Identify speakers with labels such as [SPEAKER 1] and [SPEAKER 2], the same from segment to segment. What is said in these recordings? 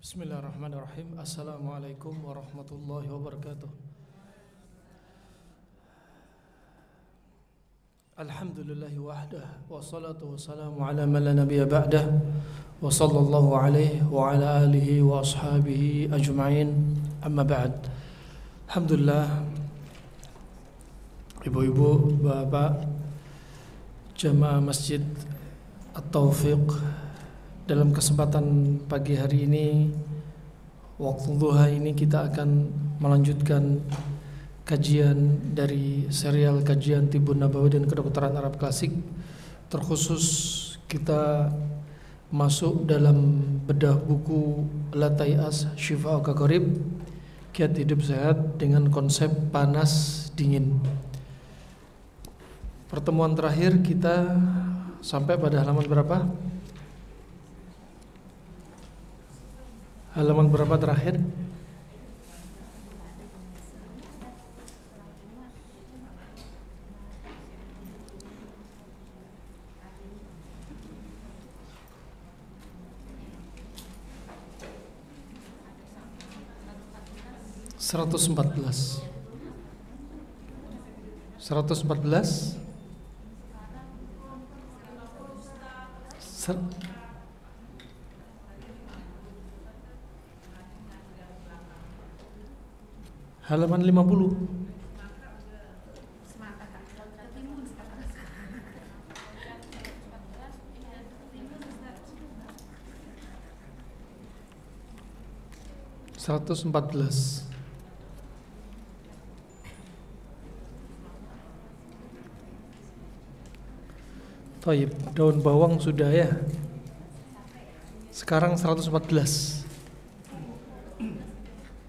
[SPEAKER 1] Bismillahirrahmanirrahim. Assalamualaikum warahmatullahi wabarakatuh. Alhamdulillahi wahdah, wassalatu wassalamu ala man la nabiyya ba'dah, wa sallallahu alaihi wa ala alihi wa ashabihi ajma'in. Amma ba'd. Alhamdulillah, ibu-ibu, bapak, jamaah Masjid At-Taufiq, dalam kesempatan pagi hari ini, waktu duha ini, kita akan melanjutkan kajian dari serial kajian Tibbun Nabawi dan Kedokteran Arab Klasik. Terkhusus kita masuk dalam bedah buku La Tay'as Shifa'uka Qarib, Kiat Hidup Sehat, dengan konsep panas dingin. Pertemuan terakhir kita sampai pada halaman berapa? Halaman berapa terakhir? Seratus empat belas. Halaman 50. Seratus 14. Taib, daun bawang sudah ya. Sekarang 114.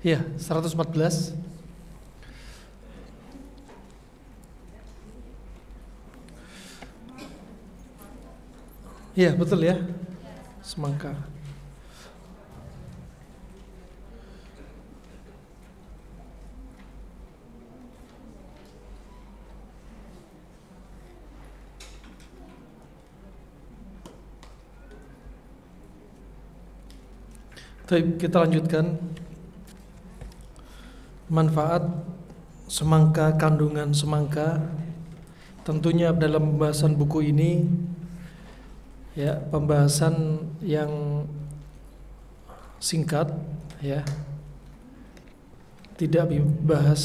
[SPEAKER 1] Ya, 114. Iya, betul ya. Semangka. Baik, kita lanjutkan. Manfaat semangka, kandungan semangka. Tentunya dalam pembahasan buku ini, ya, pembahasan yang singkat, ya, tidak dibahas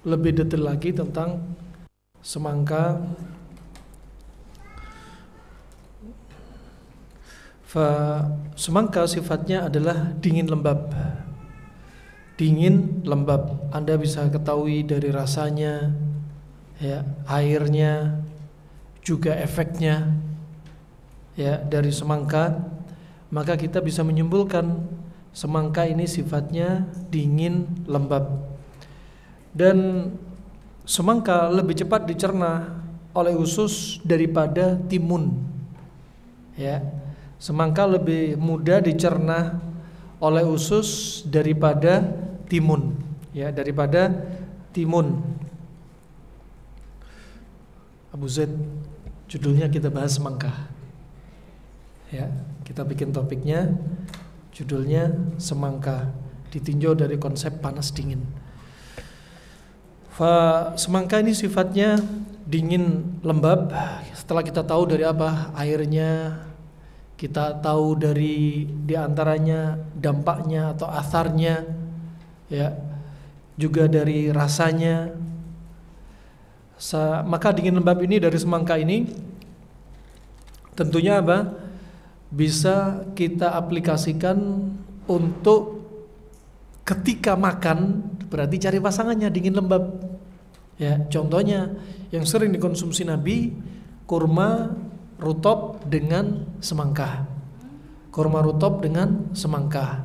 [SPEAKER 1] lebih detail lagi tentang semangka. Semangka sifatnya adalah dingin lembab. Dingin lembab, Anda bisa ketahui dari rasanya, ya, airnya, juga efeknya, ya, dari semangka. Maka kita bisa menyimpulkan semangka ini sifatnya dingin lembab. Dan semangka lebih cepat dicerna oleh usus daripada timun, ya. Semangka lebih mudah dicerna oleh usus daripada timun, ya, daripada timun. Abu Zaid, judulnya kita bahas semangka. Ya, kita bikin topiknya, judulnya semangka, ditinjau dari konsep panas dingin. Semangka ini sifatnya dingin lembab. Setelah kita tahu dari apa? Airnya, kita tahu dari diantaranya dampaknya atau asarnya, ya, juga dari rasanya. Maka dingin lembab ini dari semangka ini tentunya apa? Bisa kita aplikasikan untuk ketika makan, berarti cari pasangannya dingin lembab. Ya, contohnya yang sering dikonsumsi Nabi, kurma rutop dengan semangka. Kurma rutop dengan semangka.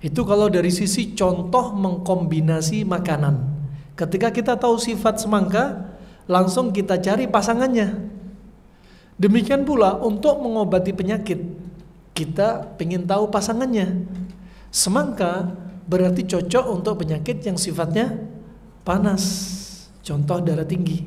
[SPEAKER 1] Itu kalau dari sisi contoh mengkombinasi makanan. Ketika kita tahu sifat semangka, langsung kita cari pasangannya. Demikian pula untuk mengobati penyakit, kita ingin tahu pasangannya. Semangka berarti cocok untuk penyakit yang sifatnya panas. Contoh darah tinggi,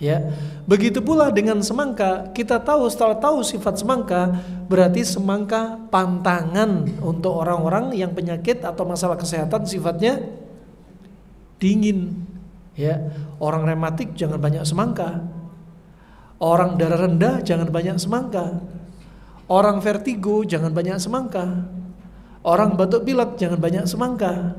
[SPEAKER 1] Ya, begitu pula dengan semangka. Kita tahu, setelah tahu sifat semangka, berarti semangka pantangan untuk orang-orang yang penyakit atau masalah kesehatan sifatnya dingin. Ya, orang rematik jangan banyak semangka. Orang darah rendah jangan banyak semangka. Orang vertigo jangan banyak semangka. Orang batuk pilek jangan banyak semangka.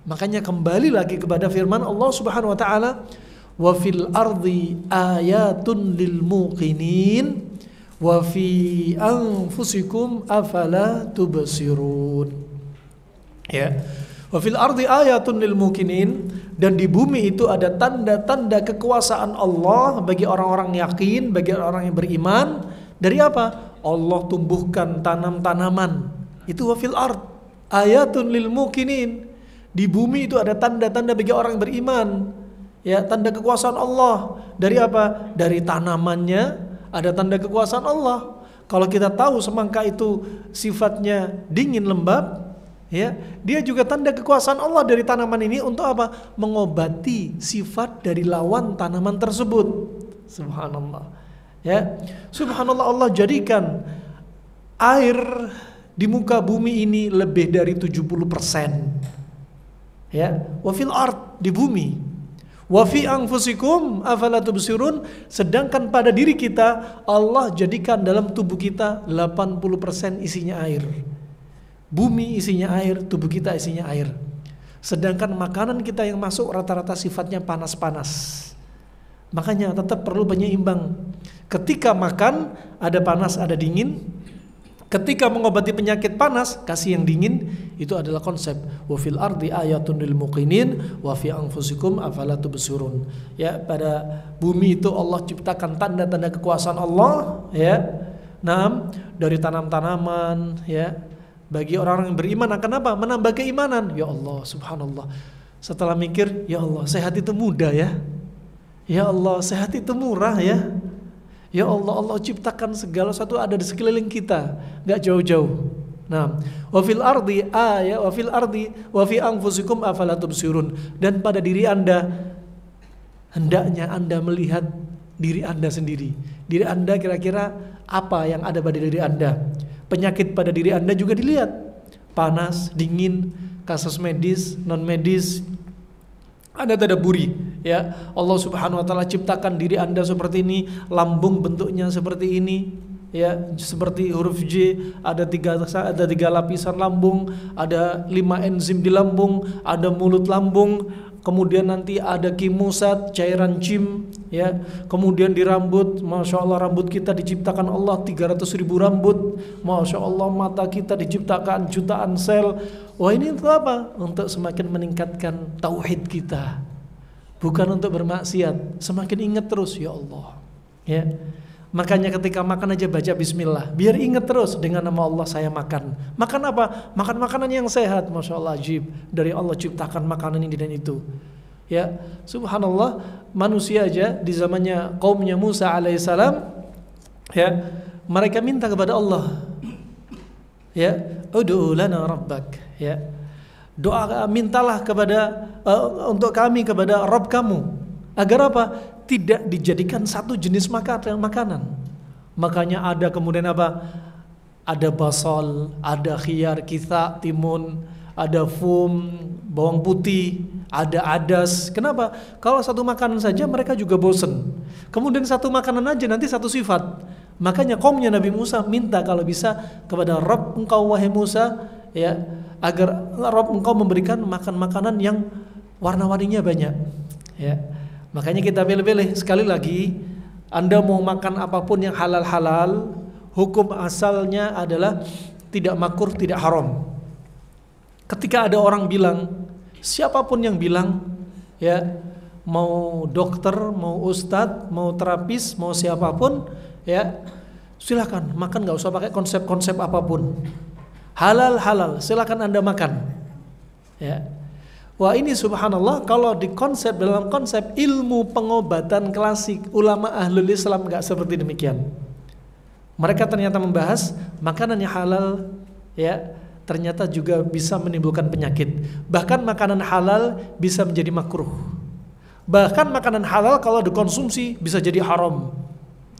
[SPEAKER 1] Makanya kembali lagi kepada firman Allah Subhanahu wa taala, wa fil ardi ayatun lil muqinin wa fi anfusikum afala tubsirun. Ya. Wa fil ardi ayatun lil muqinin, dan di bumi itu ada tanda-tanda kekuasaan Allah bagi orang-orang yakin, bagi orang yang beriman. Dari apa? Allah tumbuhkan tanam-tanaman. Itu wa fil ard ayatun lil muqinin. Di bumi itu ada tanda-tanda bagi orang yang beriman. Ya, tanda kekuasaan Allah. Dari apa? Dari tanamannya ada tanda kekuasaan Allah. Kalau kita tahu semangka itu sifatnya dingin lembab, ya, dia juga tanda kekuasaan Allah dari tanaman ini untuk apa? Mengobati sifat dari lawan tanaman tersebut. Subhanallah. Ya, subhanallah, Allah jadikan air di muka bumi ini lebih dari 70%. Ya, wa fil ard, di bumi. Wa fi anfusikum afala tubsirun, sedangkan pada diri kita Allah jadikan dalam tubuh kita 80% isinya air. Bumi isinya air, tubuh kita isinya air. Sedangkan makanan kita yang masuk rata-rata sifatnya panas-panas. Makanya tetap perlu penyeimbang. Ketika makan ada panas, ada dingin. Ketika mengobati penyakit panas, kasih yang dingin. Itu adalah konsep wa fil ardi ayatun lil muqinin wa fi anfusikum afala tubsirun. Ya, pada bumi itu Allah ciptakan tanda-tanda kekuasaan Allah, ya. Nah, dari tanam-tanaman, ya. Bagi orang-orang yang beriman akan apa? Menambah keimanan. Ya Allah, subhanallah. Setelah mikir, ya Allah, sehat itu mudah ya. Ya Allah, sehat itu murah ya. Ya Allah, Allah ciptakan segala sesuatu ada di sekeliling kita, enggak jauh-jauh. Nah, wa fil ardi wa fil ardi wa fi anfusikum afala tubsirun. Dan pada diri Anda hendaknya Anda melihat diri Anda sendiri. Diri Anda kira-kira apa yang ada pada diri Anda? Penyakit pada diri Anda juga dilihat. Panas, dingin, kasus medis, non medis. Anda tadabburi, ya. Allah Subhanahu wa taala ciptakan diri Anda seperti ini, lambung bentuknya seperti ini, ya, seperti huruf J, ada tiga lapisan lambung, ada 5 enzim di lambung, ada mulut lambung, kemudian nanti ada kimusat, cairan cim, ya. Kemudian di rambut, Masya Allah, rambut kita diciptakan Allah 300.000 rambut. Masya Allah, mata kita diciptakan jutaan sel. Wah, ini untuk apa? Untuk semakin meningkatkan tauhid kita, bukan untuk bermaksiat. Semakin ingat terus, ya Allah, ya. Makanya ketika makan aja baca bismillah, biar ingat terus dengan nama Allah saya makan. Makan apa? Makan makanan yang sehat. Masya Allah, ajib, dari Allah ciptakan makanan ini dan itu. Ya, subhanallah, manusia aja di zamannya kaumnya Musa alaihissalam, ya, mereka minta kepada Allah, ya, ud'u lana rabbak, ya, doa, mintalah kepada untuk kami kepada Rabb kamu, agar apa? Tidak dijadikan satu jenis makanan. Makanya ada kemudian apa? Ada basal, ada khiyar, kitha, timun, ada fum, bawang putih, ada adas. Kenapa? Kalau satu makanan saja mereka juga bosan. Kemudian satu makanan aja nanti satu sifat. Makanya kaumnya Nabi Musa minta kalau bisa kepada Rabb engkau wahai Musa, ya, agar Rabb engkau memberikan makan makanan yang warna-warninya banyak, ya. Makanya kita pilih-pilih. Sekali lagi, Anda mau makan apapun yang halal-halal, hukum asalnya adalah tidak makruh, tidak haram. Ketika ada orang bilang, siapapun yang bilang, ya, mau dokter, mau ustadz, mau terapis, mau siapapun, ya, silakan makan, nggak usah pakai konsep-konsep apapun. Halal-halal, silakan Anda makan, ya. Wah, ini subhanallah, kalau di konsep, dalam konsep ilmu pengobatan klasik, ulama ahlul Islam nggak seperti demikian. Mereka ternyata membahas makanan yang halal, ya, ternyata juga bisa menimbulkan penyakit. Bahkan makanan halal bisa menjadi makruh. Bahkan makanan halal kalau dikonsumsi bisa jadi haram.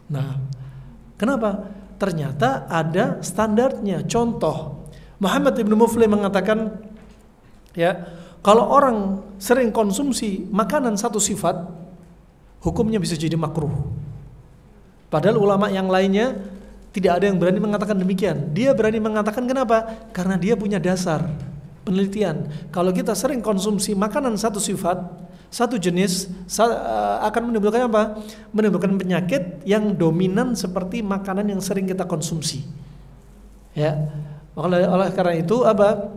[SPEAKER 1] Nah, kenapa? Ternyata ada standarnya. Contoh, Muhammad ibn Muflih mengatakan, ya, kalau orang sering konsumsi makanan satu sifat, hukumnya bisa jadi makruh. Padahal ulama yang lainnya tidak ada yang berani mengatakan demikian. Dia berani mengatakan kenapa? Karena dia punya dasar penelitian. Kalau kita sering konsumsi makanan satu sifat, satu jenis, akan menimbulkan apa? Menimbulkan penyakit yang dominan seperti makanan yang sering kita konsumsi. Ya, oleh karena itu apa?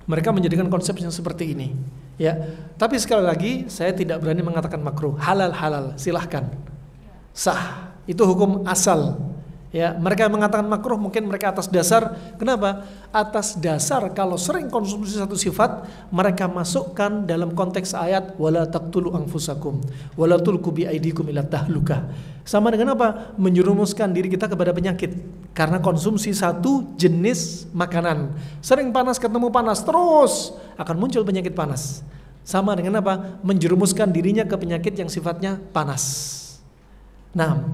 [SPEAKER 1] Mereka menjadikan konsep yang seperti ini. Ya, tapi sekali lagi saya tidak berani mengatakan makruh. Halal, silahkan, sah. Itu hukum asal. Ya, mereka mengatakan makruh mungkin mereka atas dasar, kenapa? Atas dasar kalau sering konsumsi satu sifat, mereka masukkan dalam konteks ayat wala taqtulu anfusakum wala tulqu biaidikum ila tahlukah. Sama dengan apa? Menjerumuskan diri kita kepada penyakit karena konsumsi satu jenis makanan. Sering panas ketemu panas terus akan muncul penyakit panas. Sama dengan apa? Menjerumuskan dirinya ke penyakit yang sifatnya panas. Nah,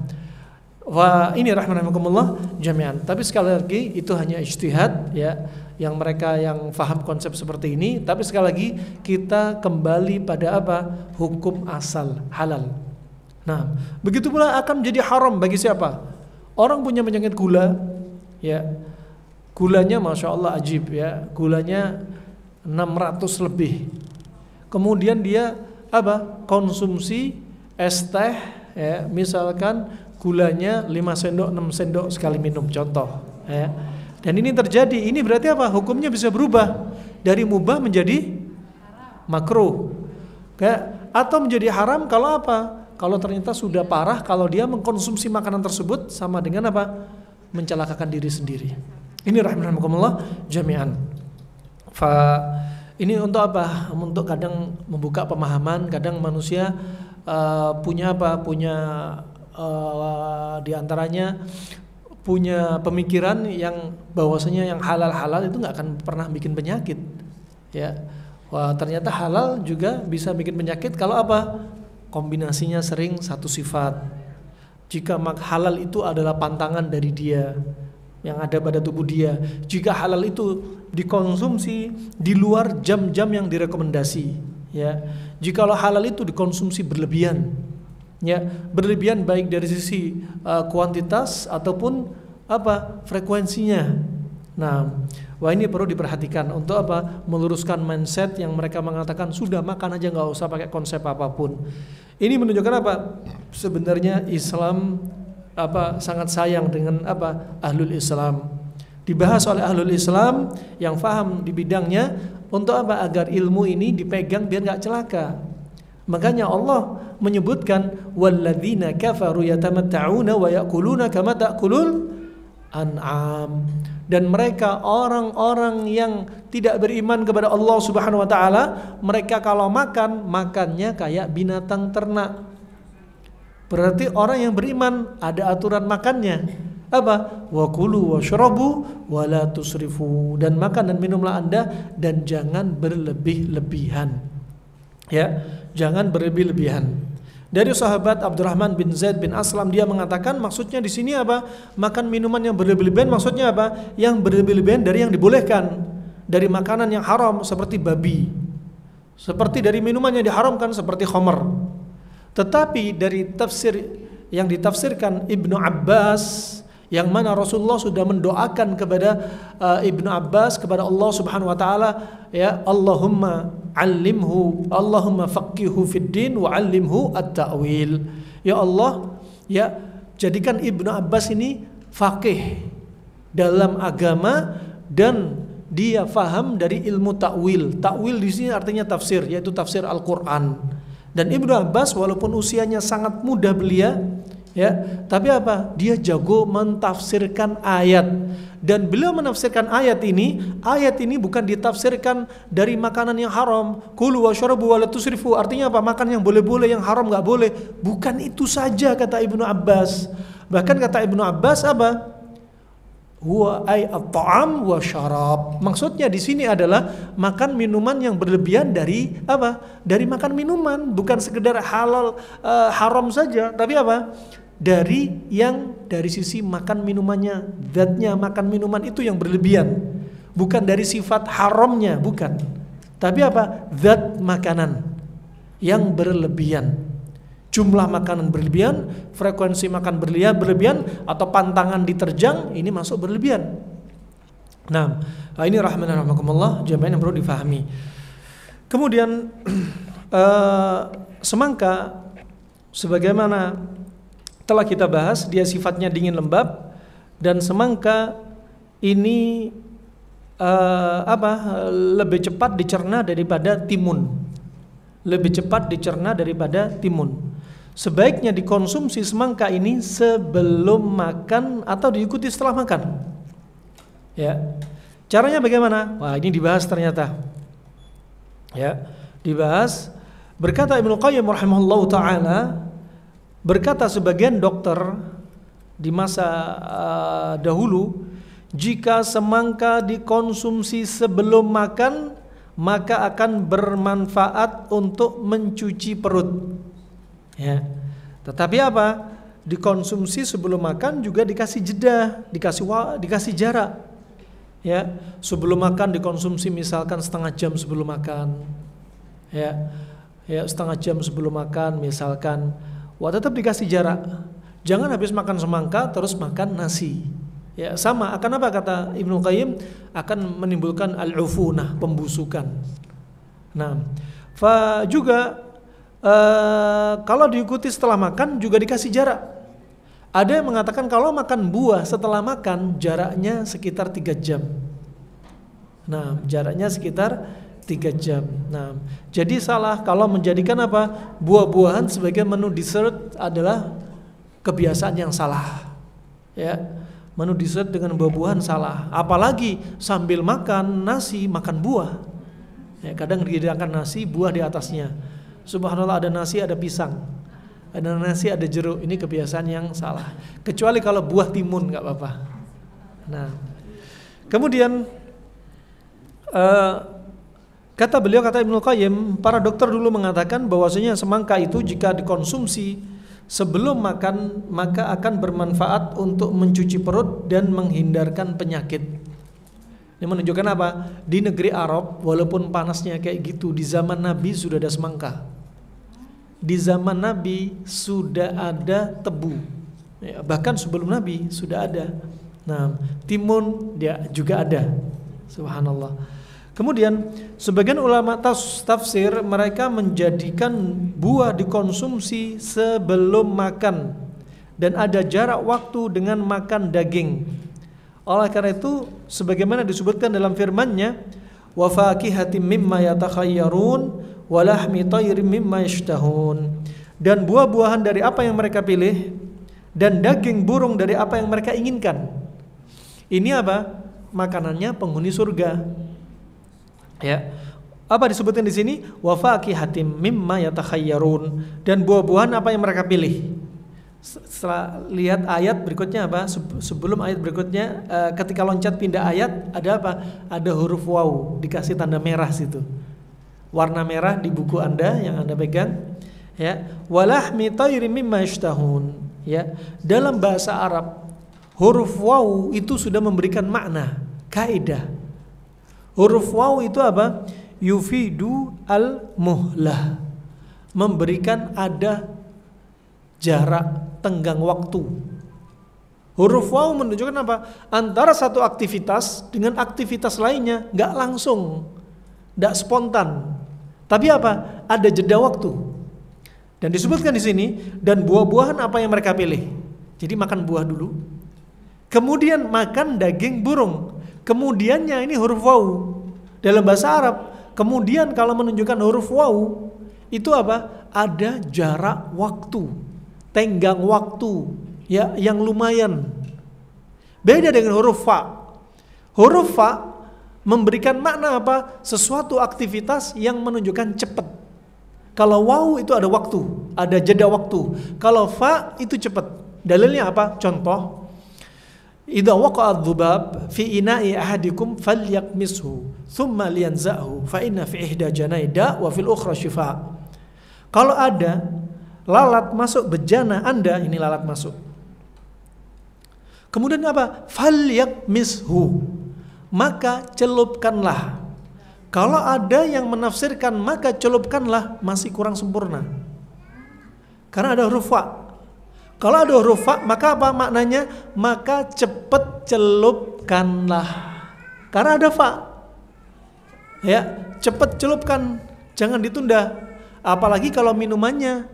[SPEAKER 1] wah, ini rahmanakumullah jami'an. Tapi sekali lagi itu hanya ijtihad, ya, yang mereka yang faham konsep seperti ini. Tapi sekali lagi kita kembali pada apa? Hukum asal halal. Nah, begitu pula akan menjadi haram bagi siapa? Orang punya penyakit gula, ya, gulanya masya Allah ajib, ya, gulanya 600 lebih. Kemudian dia apa? Konsumsi es teh, ya, misalkan gulanya 5 sendok 6 sendok sekali minum, contoh, ya. Dan ini terjadi, ini berarti apa? Hukumnya bisa berubah dari mubah menjadi makruh, kayak, atau menjadi haram kalau apa? Kalau ternyata sudah parah, kalau dia mengkonsumsi makanan tersebut sama dengan apa? Mencelakakan diri sendiri. Ini rahimahumullah jami'an. Ini untuk apa? Untuk kadang membuka pemahaman, kadang manusia punya apa? Punya di antaranya punya pemikiran yang bahwasanya yang halal-halal itu nggak akan pernah bikin penyakit, ya. Wah, ternyata halal juga bisa bikin penyakit kalau apa? Kombinasinya sering satu sifat. Jika halal itu adalah pantangan dari dia yang ada pada tubuh dia, jika halal itu dikonsumsi di luar jam-jam yang direkomendasi, ya. Jikalau halal itu dikonsumsi berlebihan, ya, berlebihan baik dari sisi kuantitas ataupun apa? Frekuensinya. Nah, wah, ini perlu diperhatikan untuk apa? Meluruskan mindset yang mereka mengatakan sudah makan aja nggak usah pakai konsep apapun. Ini menunjukkan apa? Sebenarnya Islam apa? Sangat sayang dengan apa? Ahlul Islam. Dibahas oleh ahlul Islam yang faham di bidangnya untuk apa? Agar ilmu ini dipegang biar nggak celaka. Makanya Allah menyebutkan walladzina kafaru yatamatta'una wa ya'kuluna kama ta'kulul an'am. Dan mereka orang-orang yang tidak beriman kepada Allah Subhanahu wa taala, mereka kalau makan, makannya kayak binatang ternak. Berarti orang yang beriman ada aturan makannya. Apa? Wa kulu washrabu wa la tusrifu. Dan makan dan minumlah Anda dan jangan berlebih-lebihan. Ya, jangan berlebih-lebihan. Dari sahabat Abdurrahman bin Zaid bin Aslam, dia mengatakan maksudnya di sini apa? Makan minuman yang berlebih-lebihan maksudnya apa? Yang berlebih-lebihan dari yang dibolehkan, dari makanan yang haram seperti babi, seperti dari minuman yang diharamkan seperti khamar. Tetapi dari tafsir yang ditafsirkan Ibnu Abbas, yang mana Rasulullah sudah mendoakan kepada Ibnu Abbas kepada Allah Subhanahu wa taala, ya, Allahumma 'allimhu, Allahumma faqihhu fid din wa 'allimhu at-ta'wil. Ya Allah, ya, jadikan Ibnu Abbas ini faqih dalam agama dan dia faham dari ilmu ta'wil. Ta'wil di sini artinya tafsir, yaitu tafsir Al-Qur'an. Dan Ibnu Abbas walaupun usianya sangat muda belia, ya, tapi apa? Dia jago mentafsirkan ayat. Dan beliau menafsirkan ayat ini bukan ditafsirkan dari makanan yang haram. Kulu washrabu wa la tusrifu. Artinya apa? Makan yang boleh-boleh, yang haram enggak boleh. Bukan itu saja kata Ibnu Abbas. Bahkan kata Ibnu Abbas apa? Huwa ay at-ta'am wa syarab. Maksudnya di sini adalah makan minuman yang berlebihan dari apa? Dari makan minuman, bukan sekedar halal haram saja, tapi apa? Dari sisi makan minumannya, zatnya makan minuman itu yang berlebihan. Bukan dari sifat haramnya, bukan. Tapi apa? Zat makanan yang berlebihan. Jumlah makanan berlebihan, frekuensi makan berlebihan, atau pantangan diterjang, ini masuk berlebihan. Nah, ini rahmatan rahimakumullah, jamaah yang perlu difahami. Kemudian semangka, sebagaimana telah kita bahas, dia sifatnya dingin lembab, dan semangka ini lebih cepat dicerna daripada timun. Lebih cepat dicerna daripada timun. Sebaiknya dikonsumsi semangka ini sebelum makan atau diikuti setelah makan. Ya. Caranya bagaimana? Wah, ini dibahas ternyata. Ya, dibahas. Berkata Ibnu Qayyim rahimahullahu taala, berkata sebagian dokter di masa dahulu, jika semangka dikonsumsi sebelum makan, maka akan bermanfaat untuk mencuci perut. Ya. Tetapi apa? Dikonsumsi sebelum makan juga dikasih jeda, dikasih jarak. Ya, sebelum makan dikonsumsi misalkan setengah jam sebelum makan. Ya, setengah jam sebelum makan misalkan. Wah, tetap dikasih jarak. Jangan habis makan semangka terus makan nasi. Ya, sama akan apa kata Ibnu Qayyim? Akan menimbulkan al-ufunah, pembusukan. Nah, juga kalau diikuti setelah makan juga dikasih jarak. Ada yang mengatakan kalau makan buah setelah makan jaraknya sekitar 3 jam. Nah, jaraknya sekitar 3 jam. Nah, jadi salah kalau menjadikan apa? Buah-buahan sebagai menu dessert adalah kebiasaan yang salah. Ya, menu dessert dengan buah-buahan salah. Apalagi sambil makan nasi makan buah. Ya, kadang dihidangkan nasi, buah di atasnya. Subhanallah, ada nasi, ada pisang, ada nasi, ada jeruk. Ini kebiasaan yang salah. Kecuali kalau buah timun nggak apa-apa. Nah, kemudian kata Ibnu Qayyim, para dokter dulu mengatakan bahwasanya semangka itu jika dikonsumsi sebelum makan maka akan bermanfaat untuk mencuci perut dan menghindarkan penyakit. Ini menunjukkan apa? Di negeri Arab, walaupun panasnya kayak gitu, di zaman Nabi sudah ada semangka. Di zaman Nabi sudah ada tebu. Ya, bahkan sebelum Nabi sudah ada. Nah, timun dia juga ada. Subhanallah. Kemudian sebagian ulama tafsir mereka menjadikan buah dikonsumsi sebelum makan dan ada jarak waktu dengan makan daging. Oleh karena itu, sebagaimana disebutkan dalam firman-Nya, wa fakihatin mimma yatakhayyarun wa lahmi tayrin mimma yashtahun, dan buah-buahan dari apa yang mereka pilih dan daging burung dari apa yang mereka inginkan. Ini apa? Makanannya penghuni surga. Ya. Apa disebutkan di sini? Wa fakihatin mimma yatakhayyarun, dan buah-buahan apa yang mereka pilih. Setelah lihat ayat berikutnya apa? Sebelum ayat berikutnya, ketika loncat pindah ayat, ada apa? Ada huruf waw, dikasih tanda merah situ. Warna merah di buku Anda yang Anda pegang. Ya, walahmi tayrin mimma yashtahun. Ya, dalam bahasa Arab, huruf waw itu sudah memberikan makna, kaidah. Huruf waw itu apa? Yufidu al-muhlah, memberikan ada jarak tenggang waktu. Huruf waw menunjukkan apa? Antara satu aktivitas dengan aktivitas lainnya, nggak langsung, nggak spontan. Tapi apa? Ada jeda waktu. Dan disebutkan di sini, dan buah-buahan apa yang mereka pilih. Jadi makan buah dulu, kemudian makan daging burung. Kemudiannya ini huruf waw dalam bahasa Arab. Kemudian kalau menunjukkan huruf waw itu apa? Ada jarak waktu, tenggang waktu ya yang lumayan. Beda dengan huruf fa. Huruf fa memberikan makna apa? Sesuatu aktivitas yang menunjukkan cepat. Kalau waw itu ada waktu, ada jeda waktu. Kalau fa itu cepat. Dalilnya apa? Contoh, idza waqa'a dzubab fi ina'i ahadikum falyaqmishu thumma liyanza'hu fa inna fi ihda janaida wa fil ukhra shifa. Kalau ada lalat masuk bejana Anda, ini lalat masuk. Kemudian apa? Falyaqmishu, maka celupkanlah. Kalau ada yang menafsirkan maka celupkanlah, masih kurang sempurna. Karena ada huruf fa. Kalau ada huruf fa, maka apa maknanya? Maka cepat celupkanlah. Karena ada fa. Ya, cepat celupkan, jangan ditunda. Apalagi kalau minumannya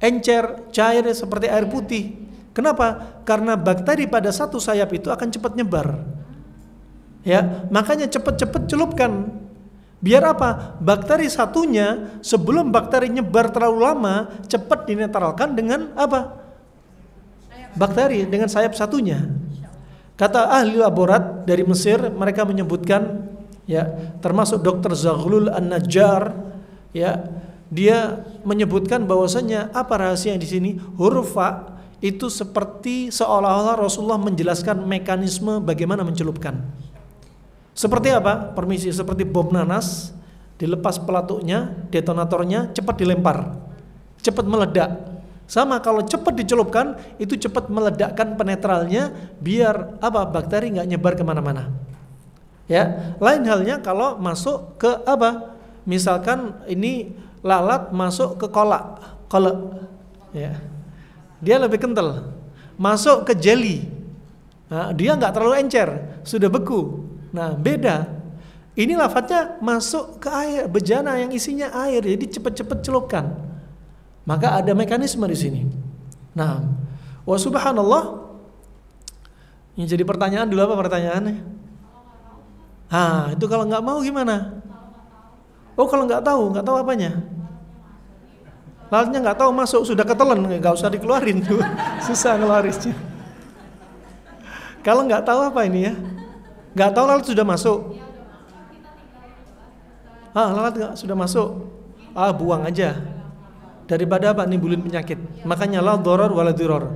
[SPEAKER 1] encer, cair seperti air putih. Kenapa? Karena bakteri pada satu sayap itu akan cepat nyebar. Ya, makanya cepat-cepat celupkan. Biar apa? Bakteri satunya sebelum bakteri nyebar terlalu lama, cepat dinetralkan dengan apa? Bakteri dengan sayap satunya. Kata ahli laborat dari Mesir, mereka menyebutkan, ya, termasuk Dr. Zaghlul An-Najjar, ya, dia menyebutkan bahwasanya apa rahasia di sini? Huruf fa itu seperti seolah-olah Rasulullah menjelaskan mekanisme bagaimana mencelupkan. Seperti apa? Permisi, seperti bom nanas, dilepas pelatuknya, detonatornya, cepat dilempar, cepat meledak. Sama kalau cepat dicelupkan, itu cepat meledakkan penetralnya, biar apa? Bakteri nggak nyebar kemana-mana. Ya, lain halnya kalau masuk ke apa? Misalkan ini lalat masuk ke kolak, ya, dia lebih kental. Masuk ke jelly, nah, dia nggak terlalu encer, sudah beku. Nah, beda. Ini lafadznya masuk ke air, bejana yang isinya air, jadi cepat-cepat celupkan. Maka ada mekanisme di sini. Nah, wa subhanallah. Yang jadi pertanyaan dulu apa pertanyaannya? Itu kalau nggak mau gimana? Oh, kalau nggak tahu apanya? Lalatnya nggak tahu masuk, sudah ketelan, nggak usah dikeluarin tuh, susah ngeluarinnya. Kalau nggak tahu apa ini ya? Nggak tahu lalat sudah masuk. Lalat nggak sudah masuk. Buang aja. Daripada apa? Nimbulin penyakit. Makanya la dharar wala dhirar.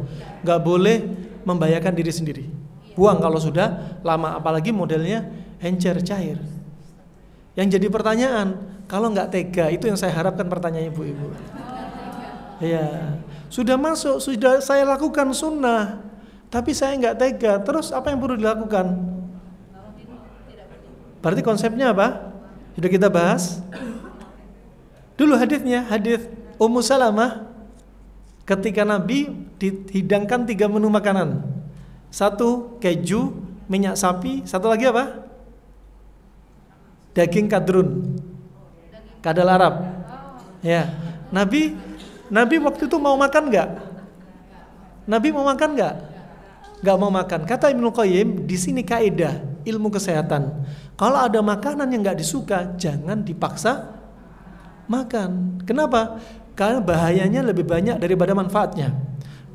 [SPEAKER 1] Nggak boleh membahayakan diri sendiri. Buang kalau sudah lama, apalagi modelnya encer cair. Yang jadi pertanyaan, kalau nggak tega, itu yang saya harapkan pertanyaan ibu-ibu. Ya, sudah masuk, sudah saya lakukan sunnah, tapi saya nggak tega. Terus apa yang perlu dilakukan? Berarti konsepnya apa? Sudah kita bahas. Dulu hadisnya, hadis Ummu Salamah, ketika Nabi dihidangkan 3 menu makanan. 1 keju, minyak sapi, 1 lagi apa? Daging kadrun, kadal Arab. Ya, Nabi waktu itu mau makan nggak? Nabi mau makan nggak? Nggak mau makan. Kata Ibnu Qayyim, di sini kaidah ilmu kesehatan. Kalau ada makanan yang nggak disuka, jangan dipaksa makan. Kenapa? Karena bahayanya lebih banyak daripada manfaatnya.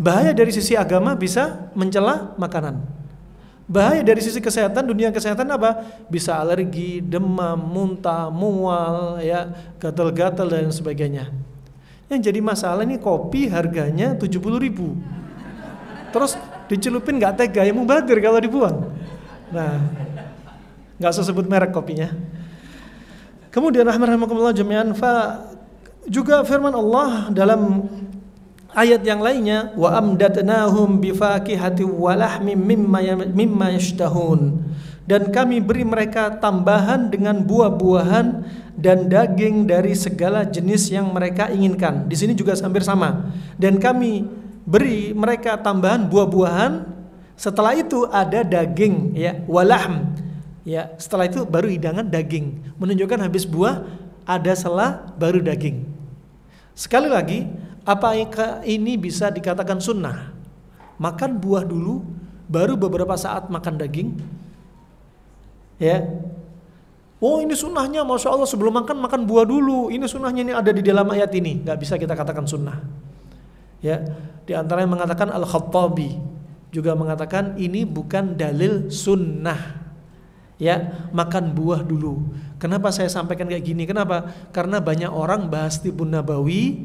[SPEAKER 1] Bahaya dari sisi agama bisa mencela makanan. Bahaya dari sisi kesehatan, dunia kesehatan apa? Bisa alergi, demam, muntah, mual, ya, gatal-gatal dan sebagainya. Yang jadi masalah ini kopi harganya 70.000. Terus dicelupin nggak tega, ya mubadir kalau dibuang. Nah, nggak usah sebut merek kopinya. Kemudian rahmatullah jami'an, juga firman Allah dalam ayat yang lainnya, wa amdatnahum bifakihati wa lahmim mimma yashtahun, dan kami beri mereka tambahan dengan buah-buahan dan daging dari segala jenis yang mereka inginkan. Di sini juga hampir sama. Dan kami beri mereka tambahan buah-buahan, setelah itu ada daging, ya, walahm. Ya, setelah itu baru hidangan daging, menunjukkan habis buah ada sela baru daging. Sekali lagi, apa ini bisa dikatakan sunnah? Makan buah dulu, baru beberapa saat makan daging. Ya, oh ini sunnahnya, masya Allah, sebelum makan buah dulu. Ini sunnahnya, ini ada di dalam ayat ini. Gak bisa kita katakan sunnah. Ya, di antara yang mengatakan Al-Khattabi juga mengatakan ini bukan dalil sunnah. Ya, makan buah dulu. Kenapa saya sampaikan kayak gini? Kenapa? Karena banyak orang bahas Tibun Nabawi,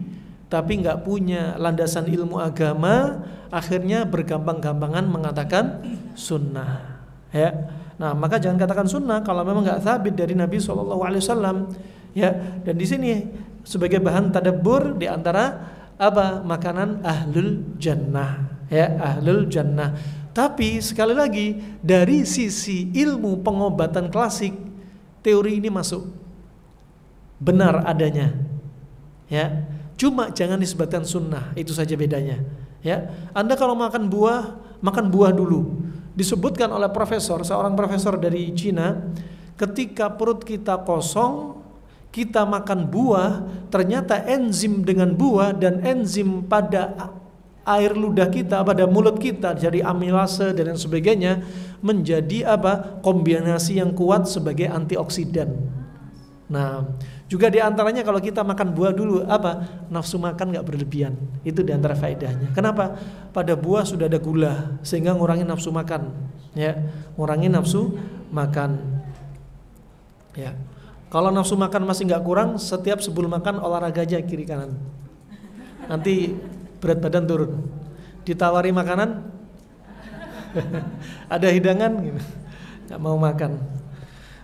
[SPEAKER 1] tapi nggak punya landasan ilmu agama, akhirnya bergampang-gampangan mengatakan sunnah. Ya, nah maka jangan katakan sunnah kalau memang nggak sabit dari Nabi SAW. Ya, dan di sini sebagai bahan tadabbur di antara apa makanan ahlul jannah. Ya, ahlul jannah. Tapi sekali lagi dari sisi ilmu pengobatan klasik, teori ini masuk, benar adanya. Ya, cuma jangan disebutkan sunnah, itu saja bedanya. Ya, Anda kalau makan buah dulu. Disebutkan oleh seorang profesor dari Cina, ketika perut kita kosong, kita makan buah, ternyata enzim dengan buah dan enzim pada air ludah kita, pada mulut kita, dari amilase dan sebagainya, menjadi apa? Kombinasi yang kuat sebagai antioksidan. Nah, juga diantaranya kalau kita makan buah dulu, apa? Nafsu makan gak berlebihan. Itu diantara faedahnya. Kenapa? Pada buah sudah ada gula, sehingga ngurangi nafsu makan. Ya, ngurangi nafsu makan. Ya, kalau nafsu makan masih gak kurang, setiap sebelum makan olahraga aja kiri kanan. Nanti berat badan turun. Ditawari makanan, ada hidangan, gitu. Gak mau makan.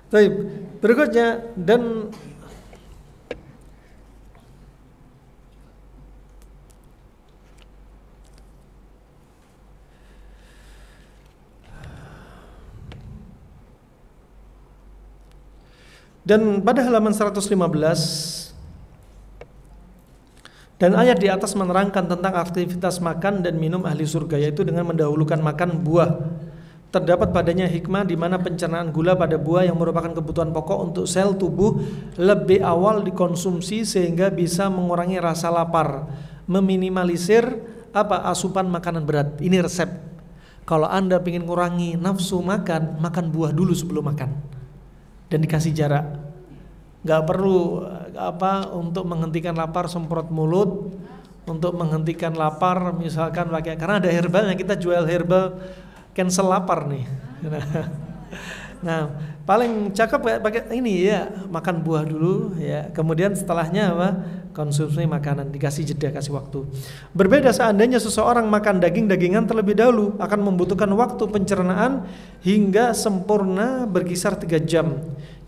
[SPEAKER 1] Baik, berikutnya dan pada halaman 115 dan ayat di atas menerangkan tentang aktivitas makan dan minum ahli surga, yaitu dengan mendahulukan makan buah. Terdapat padanya hikmah di mana pencernaan gula pada buah yang merupakan kebutuhan pokok untuk sel tubuh lebih awal dikonsumsi sehingga bisa mengurangi rasa lapar, meminimalisir asupan makanan berat. Ini resep. Kalau Anda ingin ngurangi nafsu makan, makan buah dulu sebelum makan. Dan dikasih jarak. Gak perlu untuk menghentikan lapar semprot mulut, untuk menghentikan lapar misalkan pakai, karena ada herbalnya, kita jual herbal cancel lapar nih. Nah, paling cakep pakai ini ya, makan buah dulu ya. Kemudian setelahnya konsumsi makanan, dikasih jeda, kasih waktu. Berbeda seandainya seseorang makan daging-dagingan terlebih dahulu, akan membutuhkan waktu pencernaan hingga sempurna berkisar 3 jam.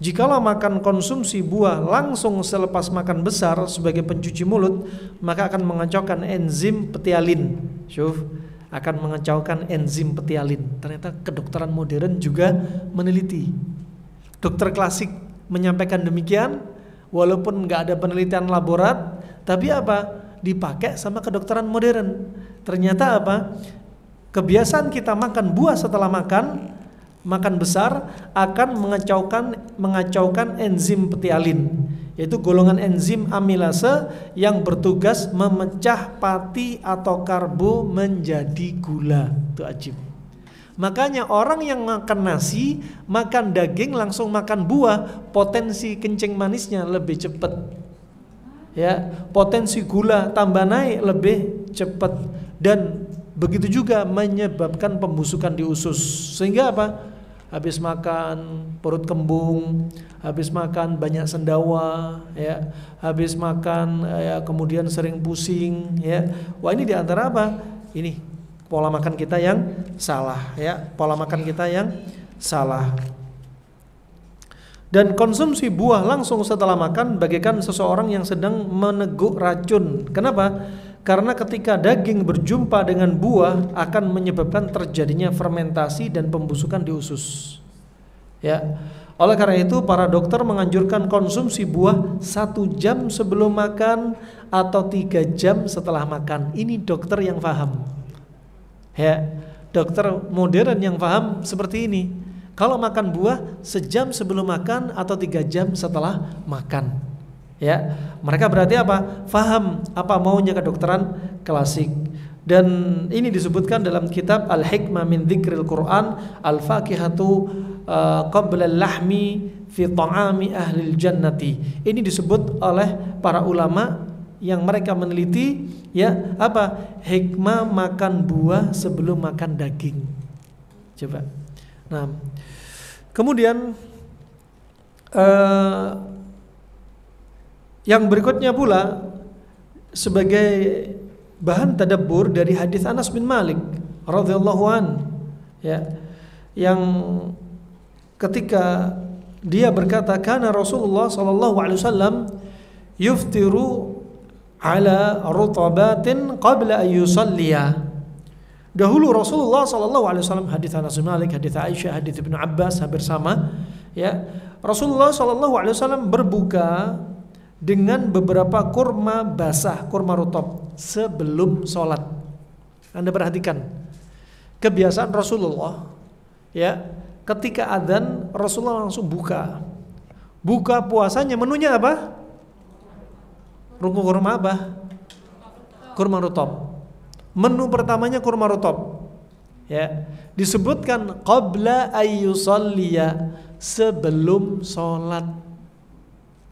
[SPEAKER 1] Jikalau makan konsumsi buah langsung selepas makan besar sebagai pencuci mulut, maka akan mengacaukan enzim petialin. Akan mengacaukan enzim petialin. Ternyata kedokteran modern juga meneliti. Dokter klasik menyampaikan demikian, walaupun nggak ada penelitian laborat, tapi dipakai sama kedokteran modern. Ternyata kebiasaan kita makan buah setelah makan besar akan mengacaukan enzim petialin, yaitu golongan enzim amilase yang bertugas memecah pati atau karbo menjadi gula. Itu ajib. Makanya orang yang makan nasi, makan daging, langsung makan buah, potensi kencing manisnya lebih cepat. Ya, potensi gula tambah naik lebih cepat, dan begitu juga menyebabkan pembusukan di usus. Sehingga habis makan perut kembung, habis makan banyak sendawa, ya, habis makan kemudian sering pusing, ya. Wah, ini diantara ini pola makan kita yang salah, ya, pola makan kita yang salah. Dan konsumsi buah langsung setelah makan bagaikan seseorang yang sedang meneguk racun. Kenapa? Karena ketika daging berjumpa dengan buah akan menyebabkan terjadinya fermentasi dan pembusukan di usus. Ya. Oleh karena itu para dokter menganjurkan konsumsi buah 1 jam sebelum makan atau 3 jam setelah makan. Ini dokter yang paham. Ya, dokter modern yang paham seperti ini. Kalau makan buah 1 jam sebelum makan atau 3 jam setelah makan. Ya, mereka berarti faham apa maunya kedokteran klasik. Dan ini disebutkan dalam kitab Al-Hikmah min Dzikril Quran, Al-Fakihatu qabla al-lahmi fi ta'ami ahlil jannati. Ini disebut oleh para ulama yang mereka meneliti, ya, hikmah makan buah sebelum makan daging. Coba. Nah, kemudian yang berikutnya pula sebagai bahan tadabbur dari hadis Anas bin Malik radhiyallahu an, ya, yang ketika dia berkata, karena Rasulullah sallallahu alaihi wasallam yuftiru ala rutabatin qabla an yusalliya. Dahulu Rasulullah sallallahu alaihi wasallam, hadis Anas bin Malik, hadis Aisyah, hadis Ibnu Abbas hampir sama, ya. Rasulullah sallallahu alaihi wasallam berbuka dengan beberapa kurma basah, kurma rutab sebelum sholat. Anda perhatikan kebiasaan Rasulullah, ya, ketika adzan Rasulullah langsung buka puasanya. Menunya apa? Kurma apa? Kurma rutab. Menu pertamanya kurma rutab, ya, disebutkan qabla ayyusalliya, sebelum sholat.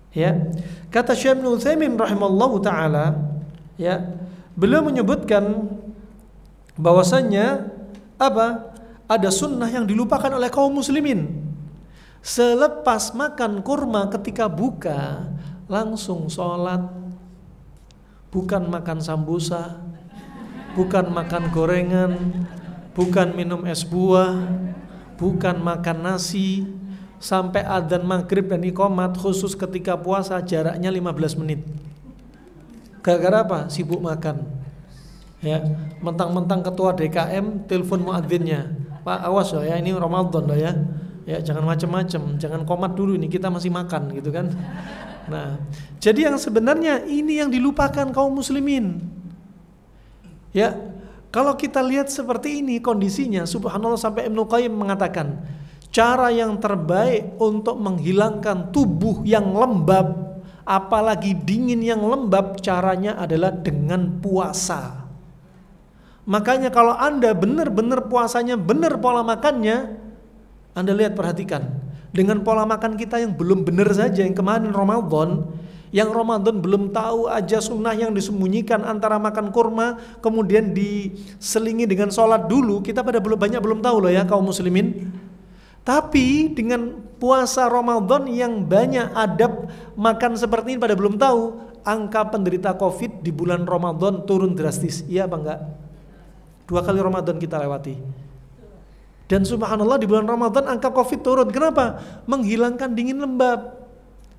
[SPEAKER 1] Ya, kata Syekh Ibnu Utsaimin rahimallahu taala, ya, beliau menyebutkan bahwasannya apa? Ada sunnah yang dilupakan oleh kaum muslimin. Selepas makan kurma ketika buka langsung sholat, bukan makan sambusa, bukan makan gorengan, bukan minum es buah, bukan makan nasi, sampai adzan maghrib dan iqamat, khusus ketika puasa jaraknya 15 menit. Gara-gara apa? Sibuk makan. Ya, mentang-mentang ketua DKM telepon muadzinnya, Pak, awas loh ya, ini Ramadan loh ya. Ya, jangan macam-macam, jangan komat dulu, ini kita masih makan gitu kan. Nah, jadi yang sebenarnya ini yang dilupakan kaum muslimin. Ya, kalau kita lihat seperti ini kondisinya, subhanallah, sampai Ibnu Qayyim mengatakan cara yang terbaik untuk menghilangkan tubuh yang lembab, apalagi dingin yang lembab, caranya adalah dengan puasa. Makanya kalau Anda benar-benar puasanya, benar pola makannya, Anda lihat, perhatikan, dengan pola makan kita yang belum benar saja, yang kemarin Ramadan, yang Ramadan belum tahu aja sunnah yang disembunyikan antara makan kurma kemudian diselingi dengan sholat dulu, kita pada belum tahu loh ya kaum muslimin. Tapi dengan puasa Ramadan yang banyak adab makan seperti ini pada belum tahu, angka penderita COVID di bulan Ramadan turun drastis. Iya apa enggak? 2 kali Ramadan kita lewati. Dan subhanallah di bulan Ramadan angka COVID turun. Kenapa? Menghilangkan dingin lembab.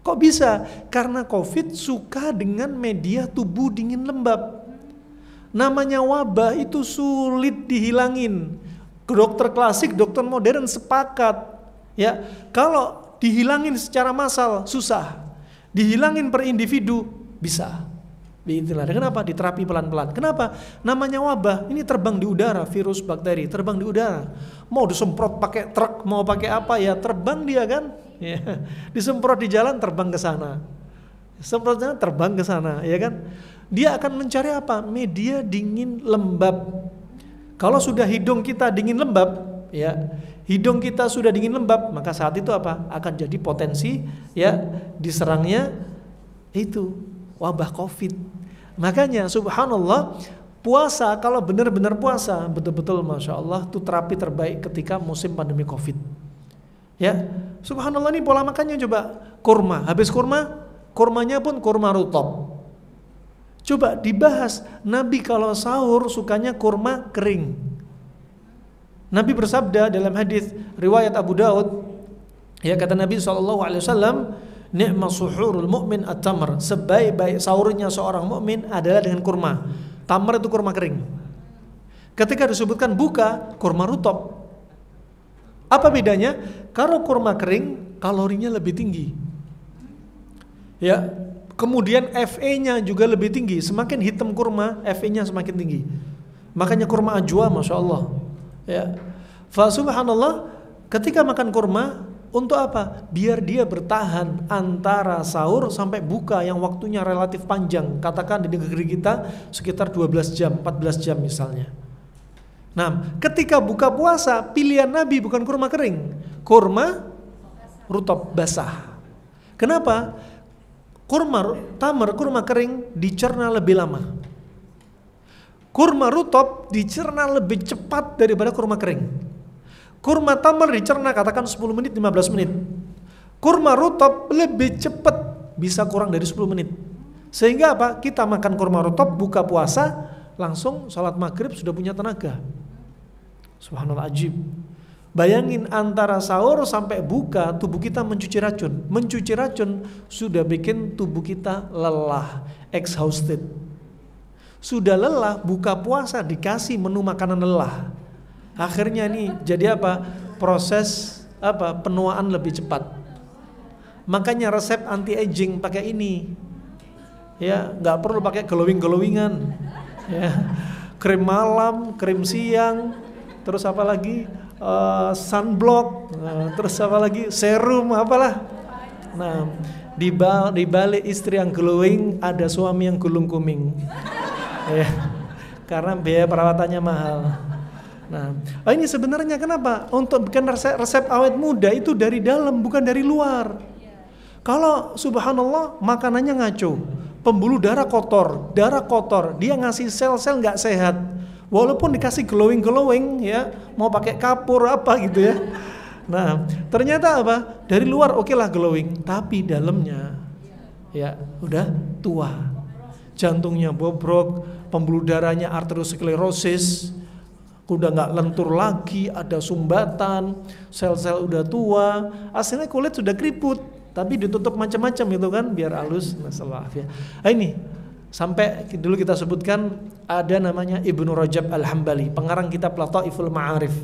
[SPEAKER 1] Kok bisa? Karena COVID suka dengan media tubuh dingin lembab. Namanya wabah itu sulit dihilangin. Dokter klasik, dokter modern sepakat, ya, kalau dihilangin secara massal susah, dihilangin per individu bisa. Itulah kenapa diterapi pelan-pelan. Kenapa? Namanya wabah, ini terbang di udara, virus bakteri terbang di udara. Mau disemprot pakai truk, mau pakai apa ya, terbang dia kan? Ya. Disemprot di jalan terbang ke sana. Semprotnya terbang ke sana, ya kan? Dia akan mencari apa? Media dingin lembab. Kalau sudah hidung kita dingin lembab, ya, hidung kita sudah dingin lembab, maka saat itu apa? Akan jadi potensi, ya, diserangnya itu wabah COVID. Makanya subhanallah, puasa kalau benar-benar puasa betul-betul masya Allah itu terapi terbaik ketika musim pandemi COVID. Ya, subhanallah, ini pola makannya coba, kurma, habis kurmanya pun kurma rutab. Coba dibahas, Nabi kalau sahur sukanya kurma kering. Nabi bersabda dalam hadis riwayat Abu Daud, ya, kata Nabi SAW, ni'ma suhurul mu'min at-tamr, sebaik-baik sahurnya seorang mukmin adalah dengan kurma. Tamr itu kurma kering. Ketika disebutkan buka, kurma rutab. Apa bedanya? Kalau kurma kering kalorinya lebih tinggi, ya, kemudian Fe-nya juga lebih tinggi. Semakin hitam kurma, Fe-nya semakin tinggi. Makanya kurma ajwa, masya Allah, ya. Fa subhanallah, ketika makan kurma untuk apa? Biar dia bertahan antara sahur sampai buka yang waktunya relatif panjang. Katakan di negeri kita sekitar 12 jam, 14 jam misalnya. Nah, ketika buka puasa, pilihan Nabi bukan kurma kering, kurma rutab basah. Kenapa? Kurma kering dicerna lebih lama. Kurma rutab dicerna lebih cepat daripada kurma kering. Kurma tamar dicerna katakan 10 menit, 15 menit. Kurma rutab lebih cepat, bisa kurang dari 10 menit. Sehingga apa? Kita makan kurma rutop, buka puasa, langsung sholat maghrib sudah punya tenaga. Subhanallah, ajib. Bayangin antara sahur sampai buka tubuh kita mencuci racun. Mencuci racun sudah bikin tubuh kita lelah, exhausted. Sudah lelah, buka puasa dikasih menu makanan lelah. Akhirnya nih jadi apa? Proses apa? Penuaan lebih cepat. Makanya resep anti aging pakai ini. Ya, nggak perlu pakai glowing-glowingan. Ya. Krim malam, krim siang, terus apa lagi? Sunblock, terus apa lagi? Serum apalah. Nah, di balik istri yang glowing ada suami yang gulung kuming. Ya. Karena biaya perawatannya mahal. Nah, ini sebenarnya kenapa? Untuk bikin resep awet muda itu dari dalam, bukan dari luar. Kalau subhanallah makanannya ngaco, pembuluh darah kotor, dia ngasih sel-sel nggak sehat. Walaupun dikasih glowing ya, mau pakai kapur apa gitu ya. Nah, ternyata apa? Dari luar oke lah glowing, tapi dalamnya ya udah tua. Jantungnya bobrok, pembuluh darahnya arteriosklerosis, udah nggak lentur lagi, ada sumbatan, sel-sel udah tua, hasilnya kulit sudah keriput. Tapi ditutup macam-macam itu kan biar halus, masalah ya. Ini sampai dulu kita sebutkan ada namanya Ibnu Rajab Al-Hambali, pengarang kitab Lataiful Ma'arif.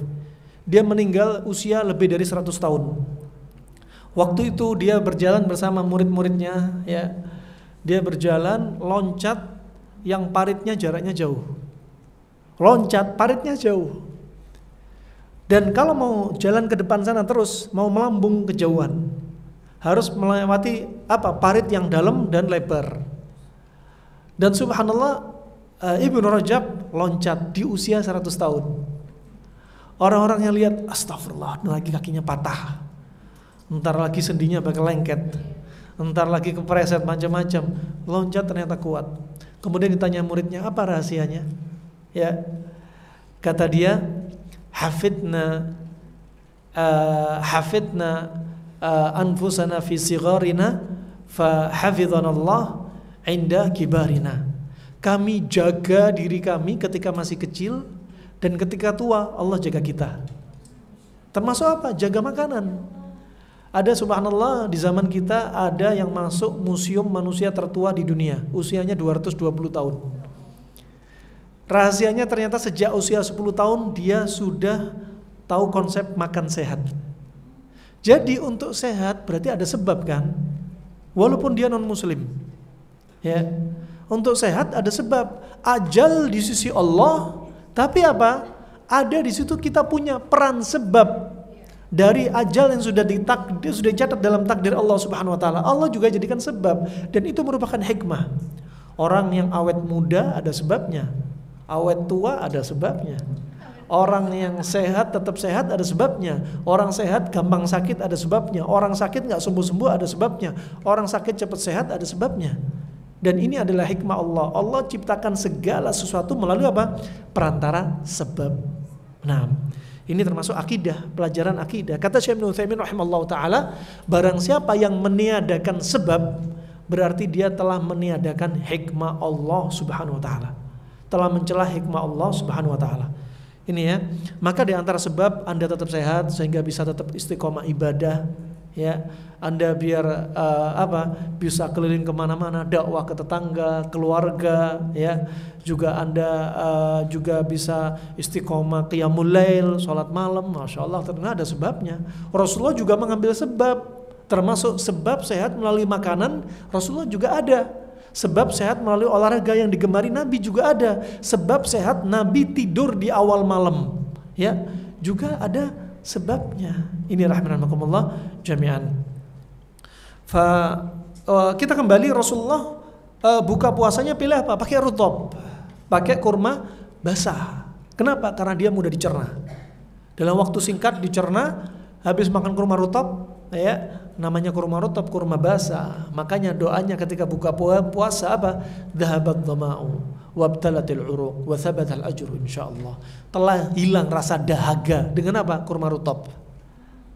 [SPEAKER 1] Dia meninggal usia lebih dari 100 tahun. Waktu itu dia berjalan bersama murid-muridnya ya. Dia berjalan loncat yang paritnya jaraknya jauh. Loncat paritnya jauh. Dan kalau mau jalan ke depan sana terus, mau melambung kejauhan, harus melewati apa? Parit yang dalam dan lebar. Dan subhanallah Ibnu Rajab loncat di usia 100 tahun. Orang-orang yang lihat, astagfirullah, lagi kakinya patah. Entar lagi sendinya bakal lengket. Entar lagi kepreset macam-macam. Loncat ternyata kuat. Kemudian ditanya muridnya, apa rahasianya? Ya. Kata dia, hafidna anfusana fi sigharina fa hafizanallah inda kibarina. Kami jaga diri kami ketika masih kecil, dan ketika tua Allah jaga kita. Termasuk apa? Jaga makanan. Ada subhanallah di zaman kita ada yang masuk museum manusia tertua di dunia, usianya 220 tahun. Rahasianya ternyata sejak usia 10 tahun dia sudah tahu konsep makan sehat. Jadi untuk sehat berarti ada sebab kan? Walaupun dia non muslim. Ya. Untuk sehat ada sebab. Ajal di sisi Allah, tapi apa? Ada di situ kita punya peran sebab dari ajal yang sudah dicatat dalam takdir Allah Subhanahu wa taala. Allah juga jadikan sebab, dan itu merupakan hikmah. Orang yang awet muda ada sebabnya. Awet tua ada sebabnya. Orang yang sehat tetap sehat ada sebabnya. Orang sehat gampang sakit ada sebabnya. Orang sakit nggak sembuh-sembuh ada sebabnya. Orang sakit cepat sehat ada sebabnya. Dan ini adalah hikmah Allah. Allah ciptakan segala sesuatu melalui apa? Perantara sebab. Nah, ini termasuk akidah, pelajaran akidah. Kata Syekh Ibnu Utsaimin rahimallahu taala, barang siapa yang meniadakan sebab, berarti dia telah meniadakan hikmah Allah Subhanahu wa taala. Telah mencela hikmah Allah Subhanahu wa taala. Ini ya. Maka di antara sebab Anda tetap sehat sehingga bisa tetap istiqomah ibadah, ya. Anda biar bisa keliling kemana-mana, dakwah ke tetangga, keluarga, ya. Juga Anda juga bisa istiqomah qiyamul lail, salat malam, masya Allah, ternyata ada sebabnya. Rasulullah juga mengambil sebab, termasuk sebab sehat melalui makanan. Rasulullah juga ada. Sebab sehat melalui olahraga yang digemari Nabi juga ada. Sebab sehat Nabi tidur di awal malam, ya, juga ada sebabnya. Ini rahimahumullah jami'an. Kita kembali, Rasulullah buka puasanya pilih apa? Pakai rutab, pakai kurma basah. Kenapa? Karena dia mudah dicerna. Dalam waktu singkat dicerna, habis makan kurma rutab, ya, namanya kurma rutab, kurma basah. Makanya doanya ketika buka puasa apa? Dhahabat dhama'u wabtalatil uruq wa thabatal ajru insyaallah. Telah hilang rasa dahaga dengan apa? Kurma rutab.